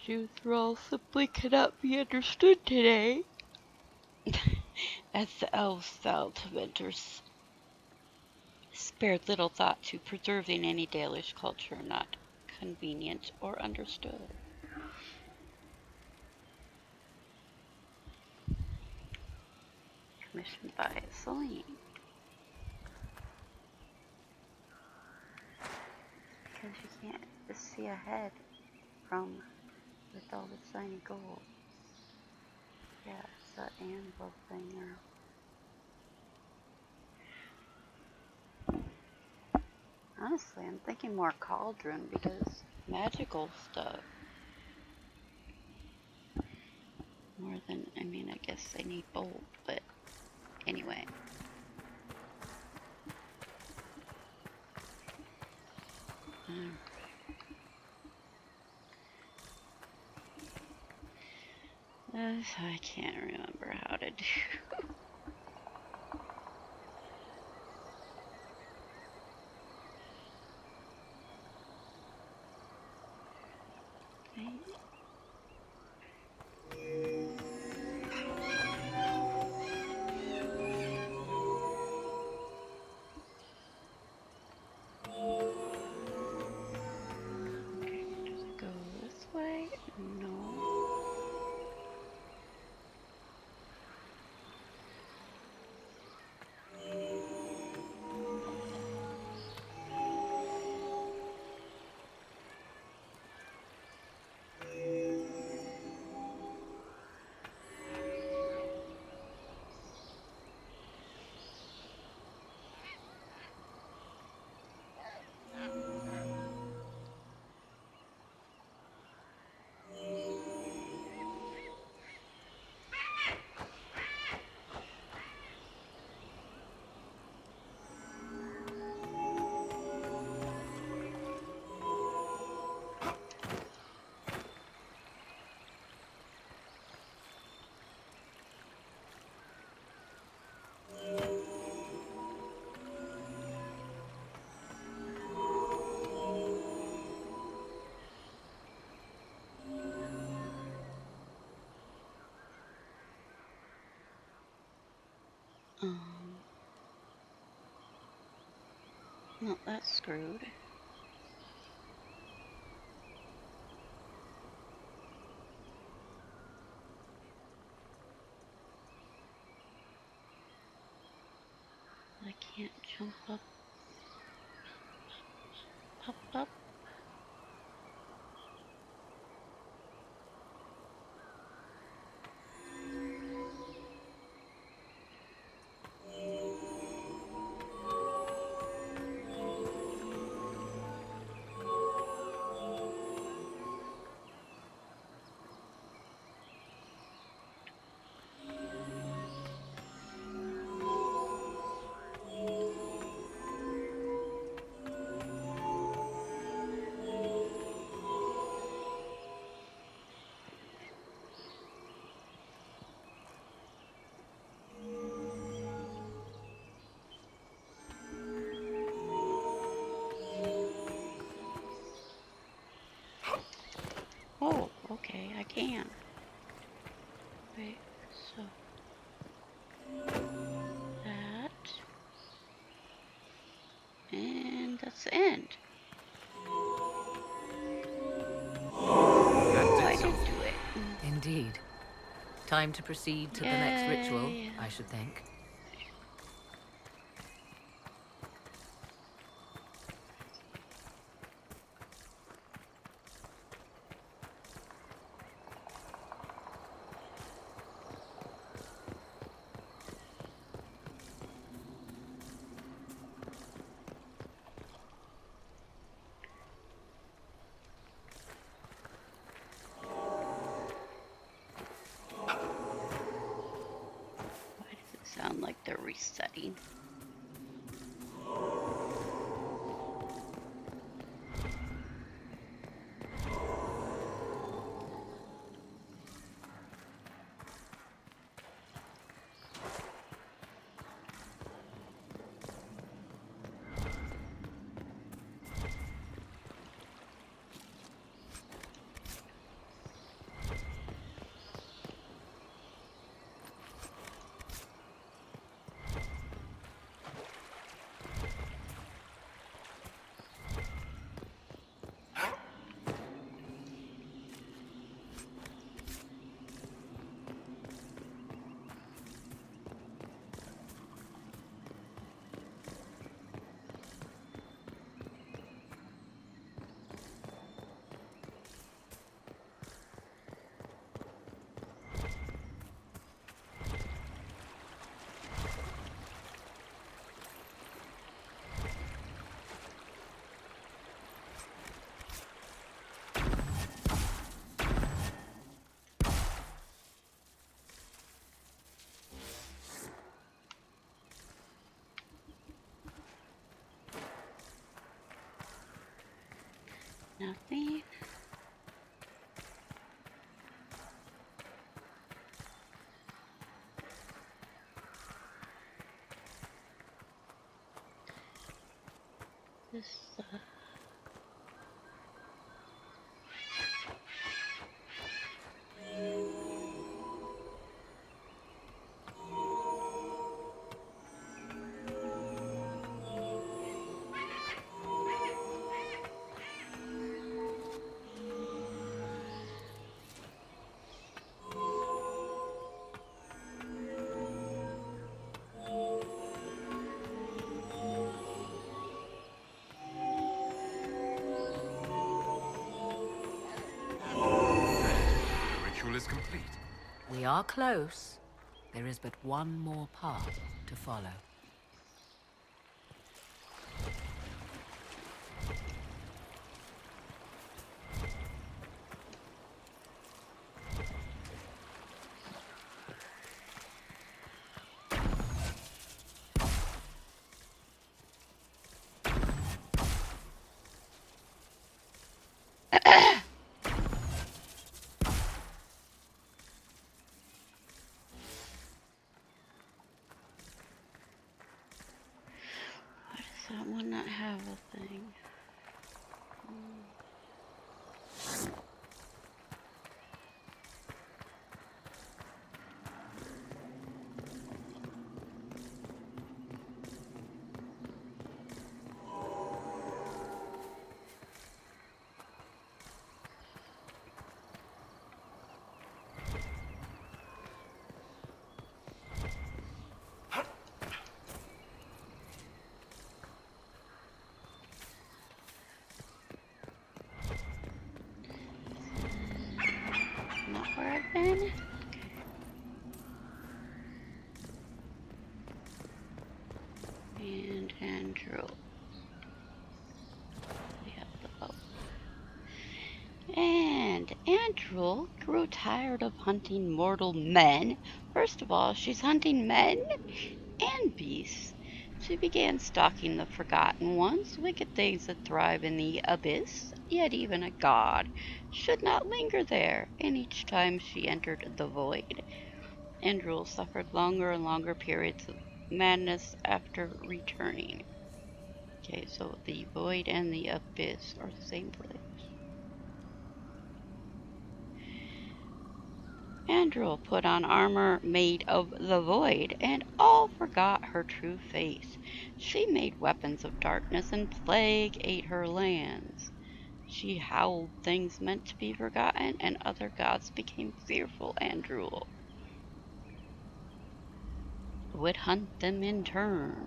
[SPEAKER 1] June thrall simply cannot be understood today, as the elves fell to winters spared little thought to preserving any Dalish culture not convenient or understood. Commissioned by Celine. Because you can't see ahead from with all the shiny gold. Yeah, it's that anvil thing or... Honestly, I'm thinking more cauldron because magical stuff. More than, I mean, I guess they need both, but anyway. I can't remember how to do. Does it go this way? No. Well, that's screwed. I can't jump up. Up. Oh, okay, I can. Wait, so that, and that's the end. Oh, I did do it.
[SPEAKER 2] Indeed. Time to proceed to the next ritual, I should think.
[SPEAKER 1] Why does it sound like they're resetting? Nothing. This,
[SPEAKER 3] ritual is complete.
[SPEAKER 2] We are close. There is but one more path to follow.
[SPEAKER 1] That one not have a thing. Not where I've been. And Andrew. We have the boat. And Andrew grew tired of hunting mortal men. First of all, she's hunting men and beasts. She began stalking the Forgotten Ones, wicked things that thrive in the abyss. Yet even a god should not linger there, and each time she entered the void, Andrew suffered longer and longer periods of madness after returning. Okay, so the void and the abyss are the same place. Andrew put on armor made of the void, and all forgot her true face. She made weapons of darkness, and plague ate her lands. She howled things meant to be forgotten, and other gods became fearful. Andrew would hunt them in turn.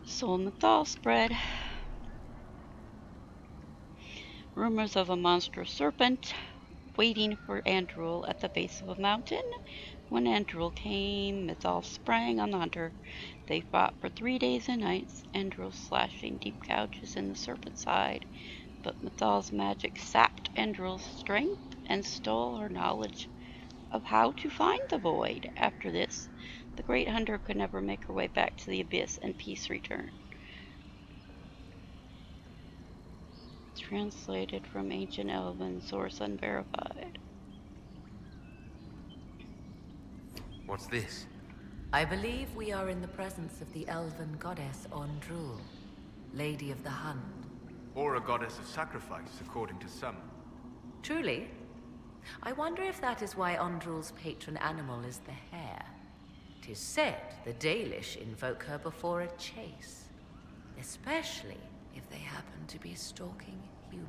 [SPEAKER 1] So mythal spread. Rumors of a monstrous serpent waiting for Andrul at the base of a mountain. When Andrul came, Mythal sprang on the hunter. They fought for 3 days and nights, Andrul slashing deep gouges in the serpent's hide. But Mythal's magic sapped Andrul's strength and stole her knowledge of how to find the void. After this, the great hunter could never make her way back to the abyss, and peace returned. Translated from ancient Elven, source unverified.
[SPEAKER 3] What's this?
[SPEAKER 2] I believe we are in the presence of the elven goddess Ondrul, Lady of the Hunt.
[SPEAKER 5] Or a goddess of sacrifice, according to some.
[SPEAKER 2] Truly? I wonder if that is why Ondrul's patron animal is the hare. 'Tis said the Dalish invoke her before a chase, especially if they happen to be stalking humans.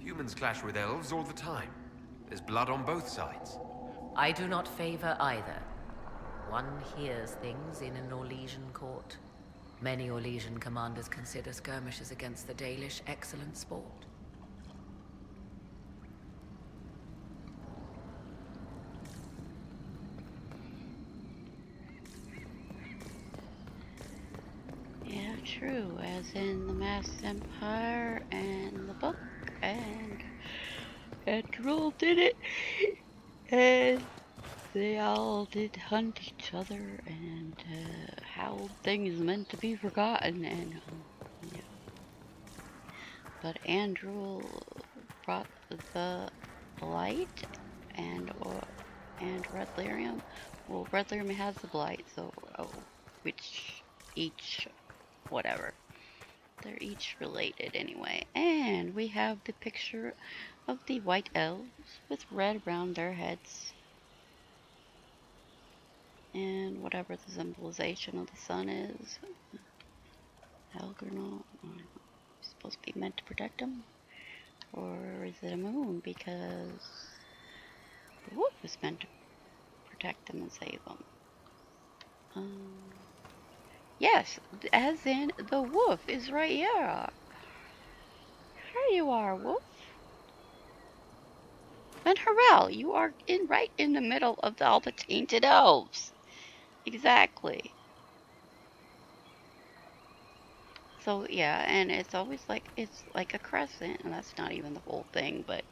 [SPEAKER 3] Humans clash with elves all the time. There's blood on both sides.
[SPEAKER 2] I do not favor either. One hears things in an Orlesian court. Many Orlesian commanders consider skirmishes against the Dalish excellent sport.
[SPEAKER 1] Yeah, true, as in the Masked Empire and the book, and Drool did it, and they all did hunt each other and howled things meant to be forgotten, and yeah. But Andrew brought the blight and Red Lyrium. Well, Red Lyrium has the blight, so which each whatever. They're each related anyway. And we have the picture of the white elves with red around their heads. And whatever the symbolization of the sun is. Algernon, supposed to be meant to protect them. Or is it a moon? Because the wolf is meant to protect them and save them. Yes, as in the wolf is right here. Here you are, wolf. And Harel, you are right in the middle of all the tainted elves. Exactly. So yeah, and it's like a crescent, and that's not even the whole thing, but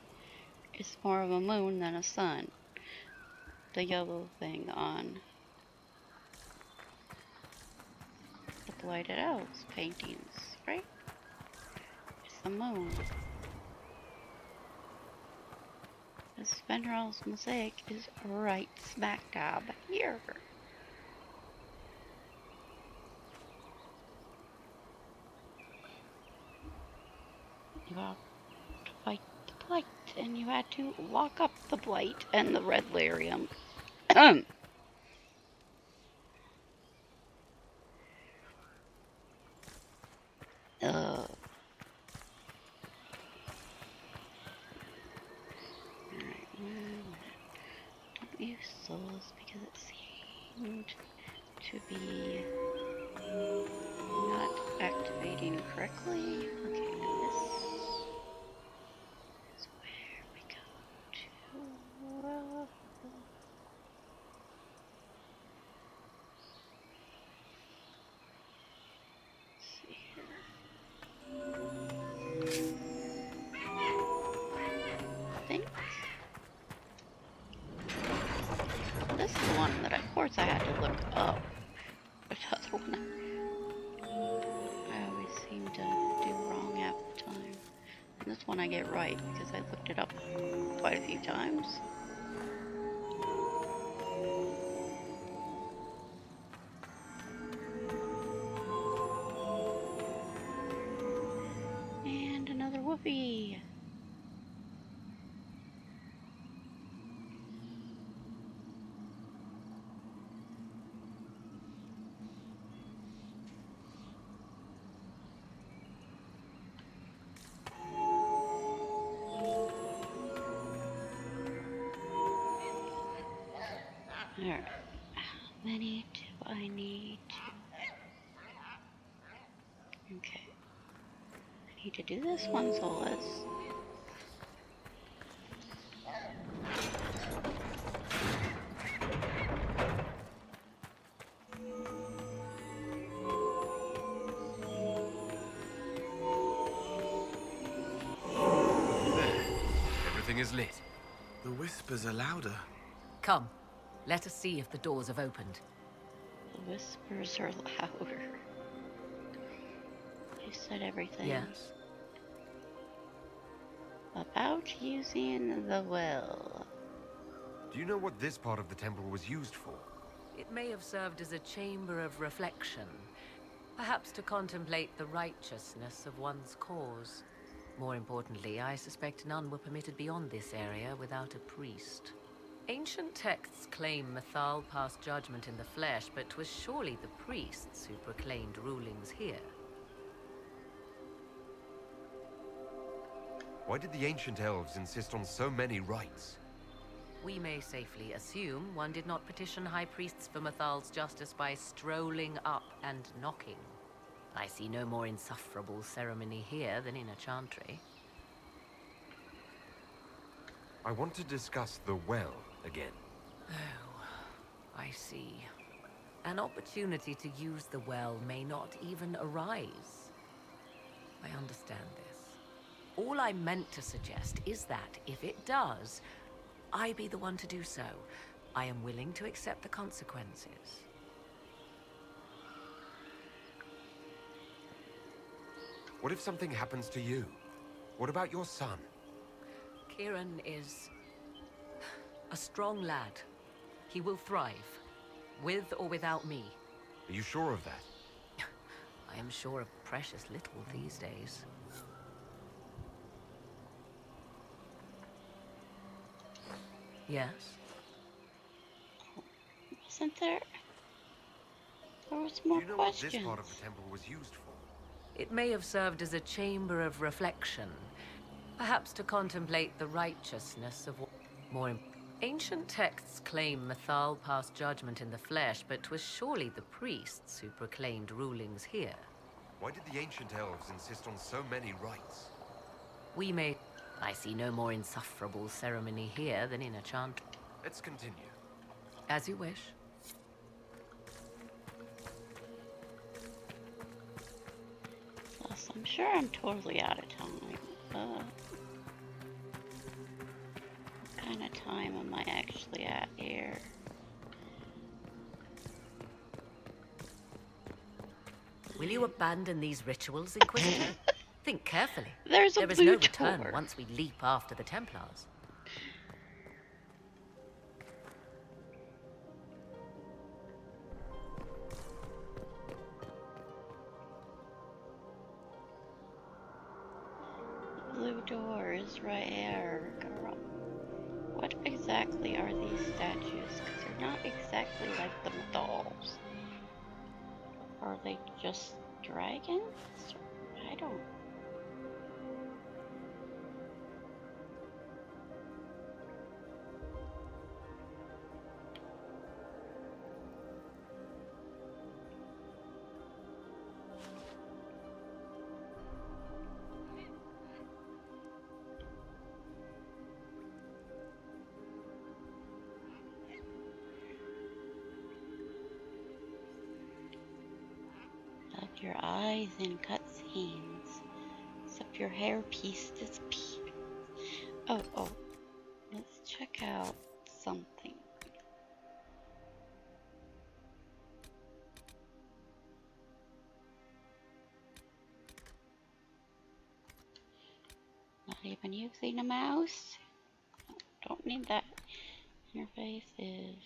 [SPEAKER 1] it's more of a moon than a sun. The yellow thing on the Blighted Elves paintings, right? It's the moon. The Spenral's mosaic is right smack dab here. You have to fight the blight, and you had to lock up the blight and the red lyrium. Alright, don't use Solas because it seemed to be not activating correctly. Okay, now this is where we go to. Let's see here. I think this is one that, of course, I had to look up. The other one I always seem to do wrong half the time. And this one I get right because I looked it up quite a few times. And another whoopee. Alright. How many do I need to... Okay. I need to do this one, Solas.
[SPEAKER 3] Everything is lit.
[SPEAKER 17] The whispers are louder.
[SPEAKER 2] Come, let us see if the doors have opened.
[SPEAKER 1] The whispers are louder. You said everything.
[SPEAKER 2] Yes.
[SPEAKER 1] About using the well.
[SPEAKER 3] Do you know what this part of the temple was used for?
[SPEAKER 2] It may have served as a chamber of reflection, perhaps to contemplate the righteousness of one's cause. More importantly, I suspect none were permitted beyond this area without a priest. Ancient texts claim Mythal passed judgment in the flesh, but 'twas surely the priests who proclaimed rulings here.
[SPEAKER 3] Why did the ancient elves insist on so many rites?
[SPEAKER 2] We may safely assume one did not petition high priests for Mythal's justice by strolling up and knocking. I see no more insufferable ceremony here than in a chantry.
[SPEAKER 3] I want to discuss the well again.
[SPEAKER 2] Oh, I see. An opportunity to use the well may not even arise. I understand this. All I meant to suggest is that, if it does, I be the one to do so. I am willing to accept the consequences.
[SPEAKER 3] What if something happens to you? What about your son?
[SPEAKER 2] Kieran is a strong lad. He will thrive, with or without me.
[SPEAKER 3] Are you sure of that?
[SPEAKER 2] I am sure of precious little these days. Yes?
[SPEAKER 1] Isn't there? There was more
[SPEAKER 3] Do you know
[SPEAKER 1] questions.
[SPEAKER 3] what this part of the temple was used for?
[SPEAKER 2] It may have served as a chamber of reflection, Perhaps to contemplate the righteousness of more. Ancient texts claim Mathal passed judgment in the flesh, but 'twas surely the priests who proclaimed rulings here.
[SPEAKER 3] Why did the ancient elves insist on so many rites?
[SPEAKER 2] We may... I see no more insufferable ceremony here than in a chant.
[SPEAKER 3] Let's continue.
[SPEAKER 2] As you wish.
[SPEAKER 1] Plus, I'm sure I'm totally out of time. What kind of time am I actually at here?
[SPEAKER 2] Will you abandon these rituals, Inquisitor? Think carefully.
[SPEAKER 1] There
[SPEAKER 2] is no return once we leap after the Templars.
[SPEAKER 1] Blue door is right here, girl. What exactly are these statues? Because they're not exactly like the dolls. Are they just dragons? I don't. Your eyes in cutscenes. Except your hair piece disappeared. Oh. Let's check out something. Not even using a mouse. Don't need that. Interface is...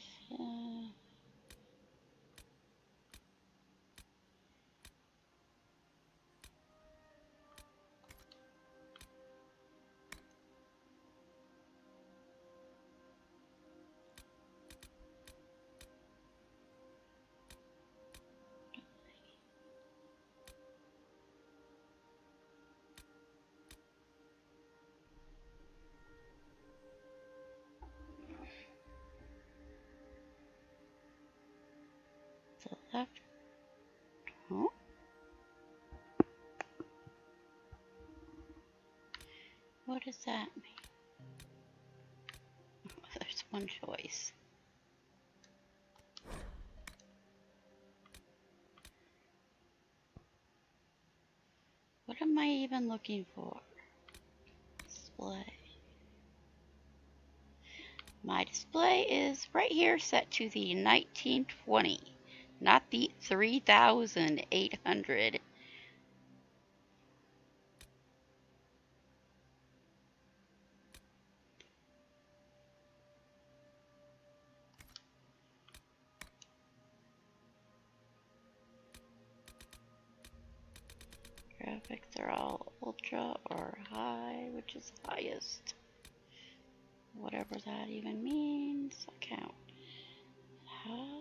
[SPEAKER 1] left. Huh? What does that mean? There's one choice. What am I even looking for? Display. My display is right here, set to the 1920, not the 3800. Graphics are all ultra or high, which is highest. Whatever that even means. Account. High.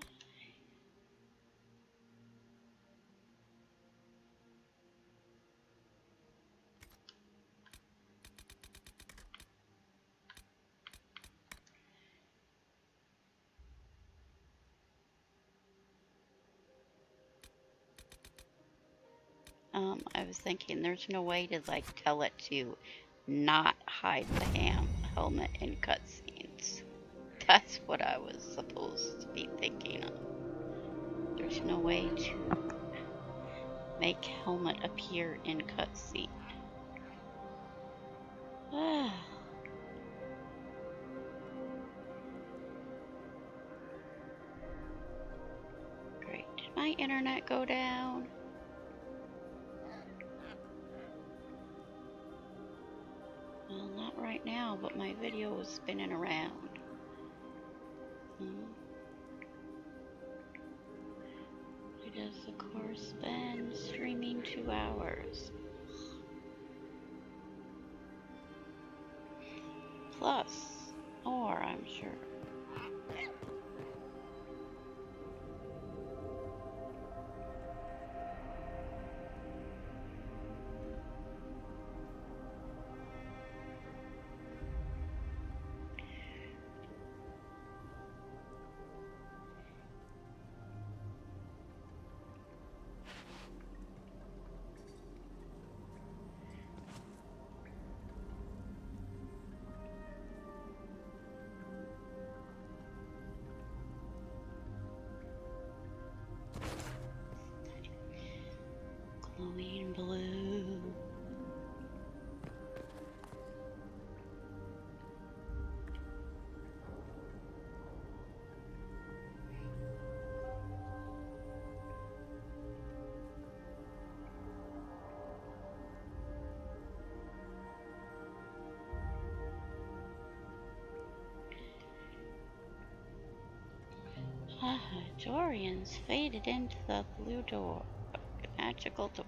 [SPEAKER 1] I was thinking there's no way to like tell it to not hide the helmet in cutscenes. That's what I was supposed to be thinking of. There's no way to make helmet appear in cutscene. Great. Did my internet go down? Well, not right now, but my video was spinning around. It has, of course, been streaming 2 hours. Plus more, I'm sure. Dorians faded into the blue door. Magical door.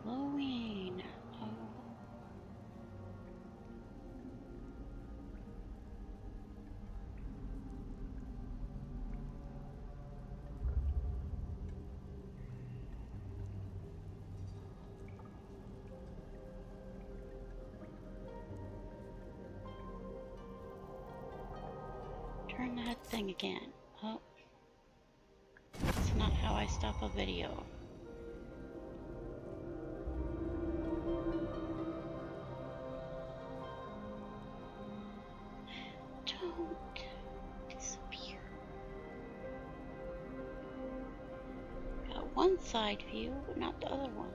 [SPEAKER 1] Glowing. Oh. Turn that thing again. Oh. That's not how I stop a video. Don't disappear. Got one side view, but not the other one.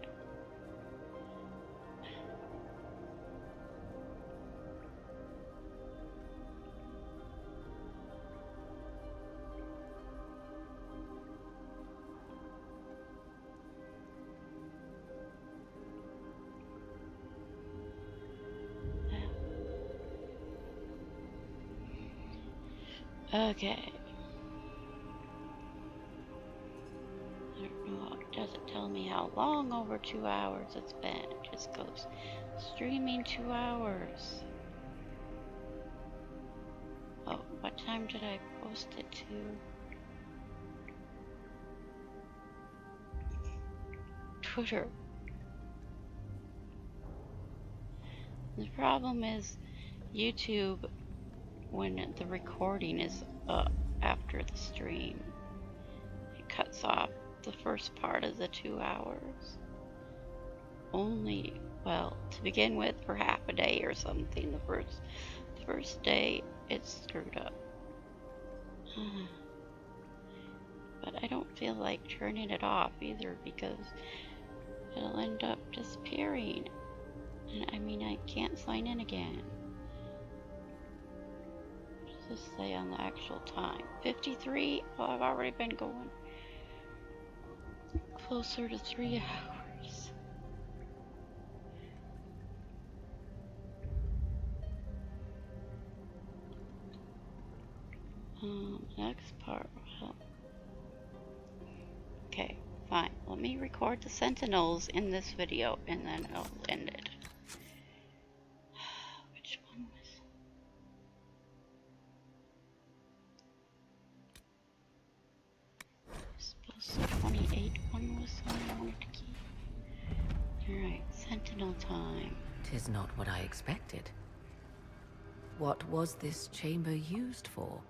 [SPEAKER 1] Okay. I don't know. It doesn't tell me how long over 2 hours it's been. It just goes streaming 2 hours. Oh, what time did I post it to? Twitter. The problem is YouTube, when the recording is up after the stream, it cuts off the first part of the 2 hours. Only, well, to begin with, for half a day or something. The first day it's screwed up. But I don't feel like turning it off either, because it'll end up disappearing. And I mean, I can't sign in again. What does this say on the actual time? 53? Well, I've already been going closer to 3 hours. Next part. Well, okay, fine. Let me record the Sentinels in this video, and then I'll end it. Which one was supposed to 28? One was the one I wanted to keep. Alright, Sentinel time.
[SPEAKER 2] 'Tis not what I expected. What was this chamber used for?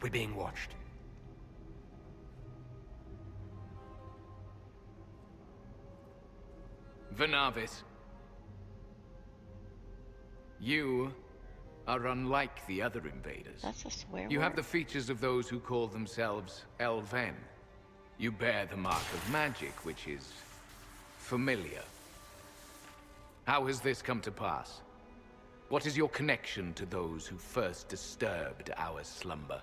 [SPEAKER 3] We're being watched.
[SPEAKER 17] Venavis. You are unlike the other invaders.
[SPEAKER 1] That's a swear
[SPEAKER 17] You
[SPEAKER 1] word.
[SPEAKER 17] have the features of those who call themselves Elven. You bear the mark of magic, which is familiar. How has this come to pass? What is your connection to those who first disturbed our slumber?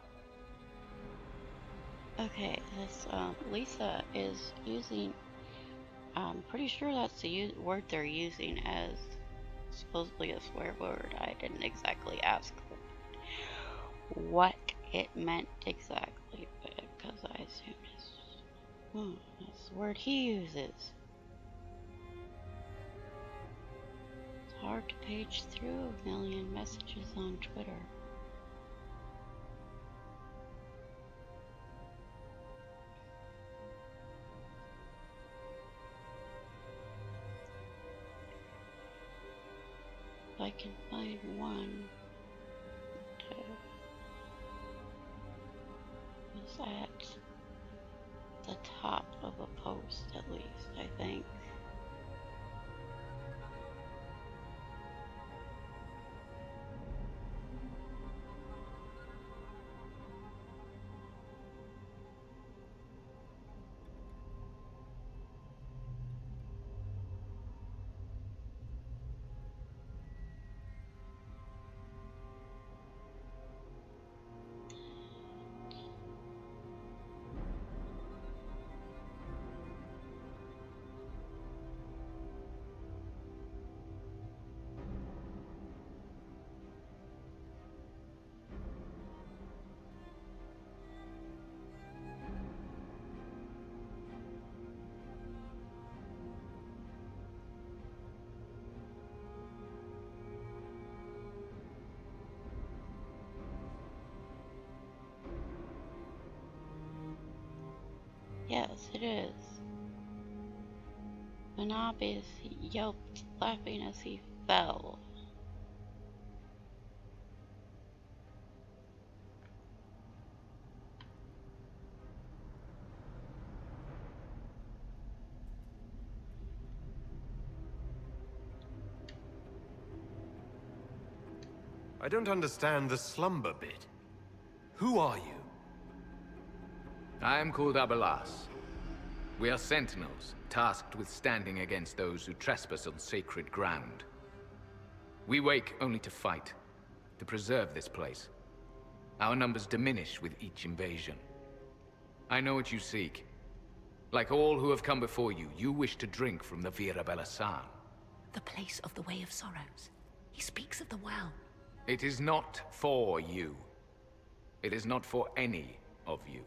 [SPEAKER 1] Okay, this Lisa is using, I'm pretty sure that's the word they're using as supposedly a swear word. I didn't exactly ask what it meant exactly, because I assumed that's the word he uses. It's hard to page through a million messages on Twitter. I can find one. Is at the top of a post, at least, I think. Yes, it is. Manabis yelped, laughing as he fell.
[SPEAKER 3] I don't understand the slumber bit. Who are you?
[SPEAKER 17] I am called Abelas. We are sentinels, tasked with standing against those who trespass on sacred ground. We wake only to fight, to preserve this place. Our numbers diminish with each invasion. I know what you seek. Like all who have come before you, you wish to drink from the Vira Belasan.
[SPEAKER 2] The place of the Way of Sorrows. He speaks of the well.
[SPEAKER 17] It is not for you. It is not for any of you.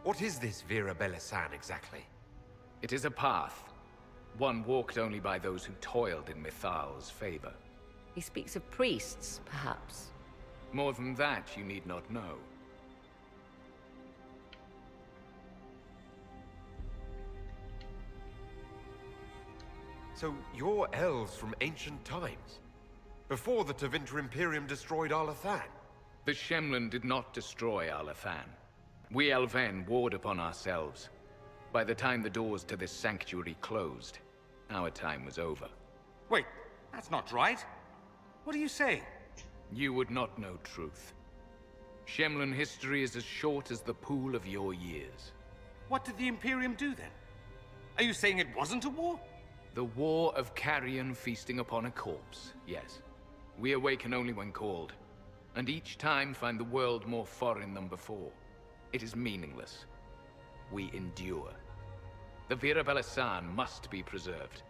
[SPEAKER 3] What is this Vira Belasan exactly?
[SPEAKER 17] It is a path. One walked only by those who toiled in Mithal's favor.
[SPEAKER 2] He speaks of priests, perhaps.
[SPEAKER 17] More than that, you need not know.
[SPEAKER 3] So you're elves from ancient times? Before the Tevinter Imperium destroyed Arlathan?
[SPEAKER 17] The Shemlen did not destroy Arlathan. We Elven warred upon ourselves. By the time the doors to this sanctuary closed, our time was over.
[SPEAKER 13] Wait, that's not right. What are you saying?
[SPEAKER 17] You would not know truth. Shemlen history is as short as the pool of your years.
[SPEAKER 13] What did the Imperium do then? Are you saying it wasn't a war?
[SPEAKER 17] The war of carrion feasting upon a corpse, yes. We awaken only when called, and each time find the world more foreign than before. It is meaningless. We endure. The Vira Belasan must be preserved.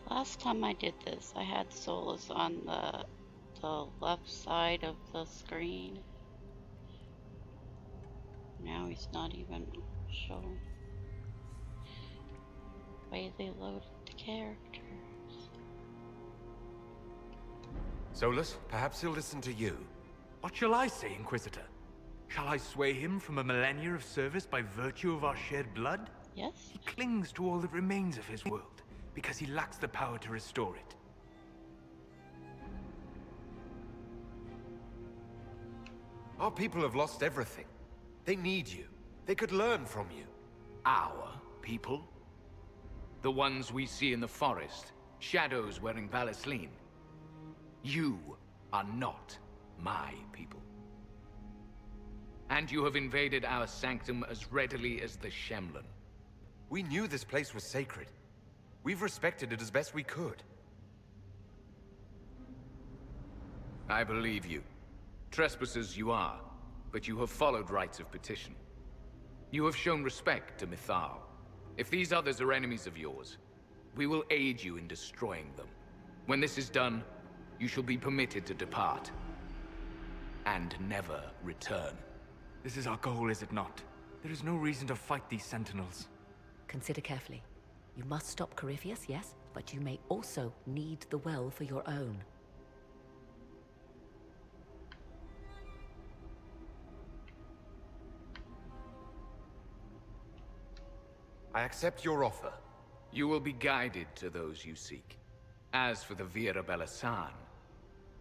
[SPEAKER 1] Last time I did this, I had Solas on the left side of the screen. Now he's not even shown. The way they loaded the characters.
[SPEAKER 3] Solas, perhaps he'll listen to you.
[SPEAKER 5] What shall I say, Inquisitor? Shall I sway him from a millennia of service by virtue of our shared blood?
[SPEAKER 1] Yes.
[SPEAKER 5] He clings to all that remains of his world, because he lacks the power to restore it.
[SPEAKER 3] Our people have lost everything. They need you. They could learn from you.
[SPEAKER 17] Our people? The ones we see in the forest, shadows wearing Valisleen. You are not my people. And you have invaded our sanctum as readily as the Shemlen.
[SPEAKER 3] We knew this place was sacred. We've respected it as best we could.
[SPEAKER 17] I believe you. Trespassers you are, but you have followed rites of petition. You have shown respect to Mithal. If these others are enemies of yours, we will aid you in destroying them. When this is done, you shall be permitted to depart. And never return.
[SPEAKER 5] This is our goal, is it not? There is no reason to fight these sentinels.
[SPEAKER 2] Consider carefully. You must stop Corypheus, yes, but you may also need the well for your own.
[SPEAKER 3] I accept your offer.
[SPEAKER 17] You will be guided to those you seek. As for the Vira Belasan,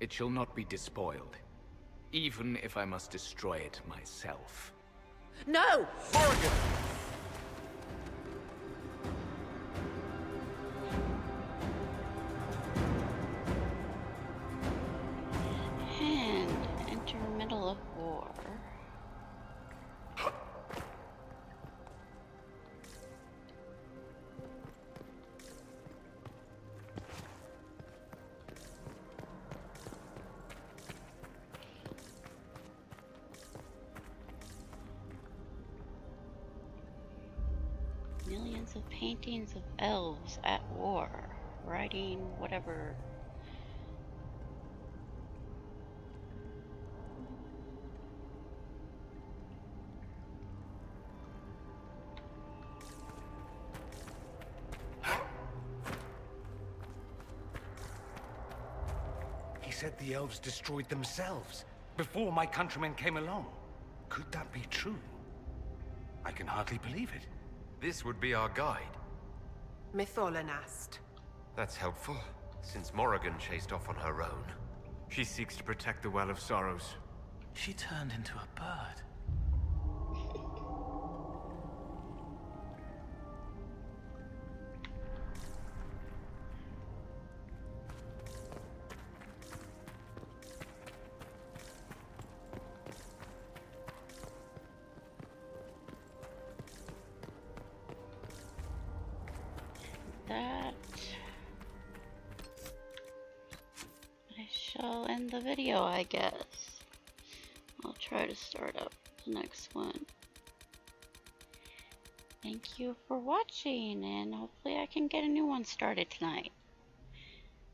[SPEAKER 17] it shall not be despoiled, even if I must destroy it myself.
[SPEAKER 2] No!
[SPEAKER 3] Morrigan!
[SPEAKER 1] And enter middle of war. Millions of paintings of elves at war, writing whatever.
[SPEAKER 13] He said the elves destroyed themselves before my countrymen came along. Could that be true? I can hardly believe it.
[SPEAKER 3] This would be our guide.
[SPEAKER 18] Mytholanast.
[SPEAKER 3] That's helpful, since Morrigan chased off on her own.
[SPEAKER 5] She seeks to protect the Well of Sorrows.
[SPEAKER 8] She turned into a bird.
[SPEAKER 1] That I shall end the video, I guess. I'll try to start up the next one. Thank you for watching, and hopefully I can get a new one started tonight.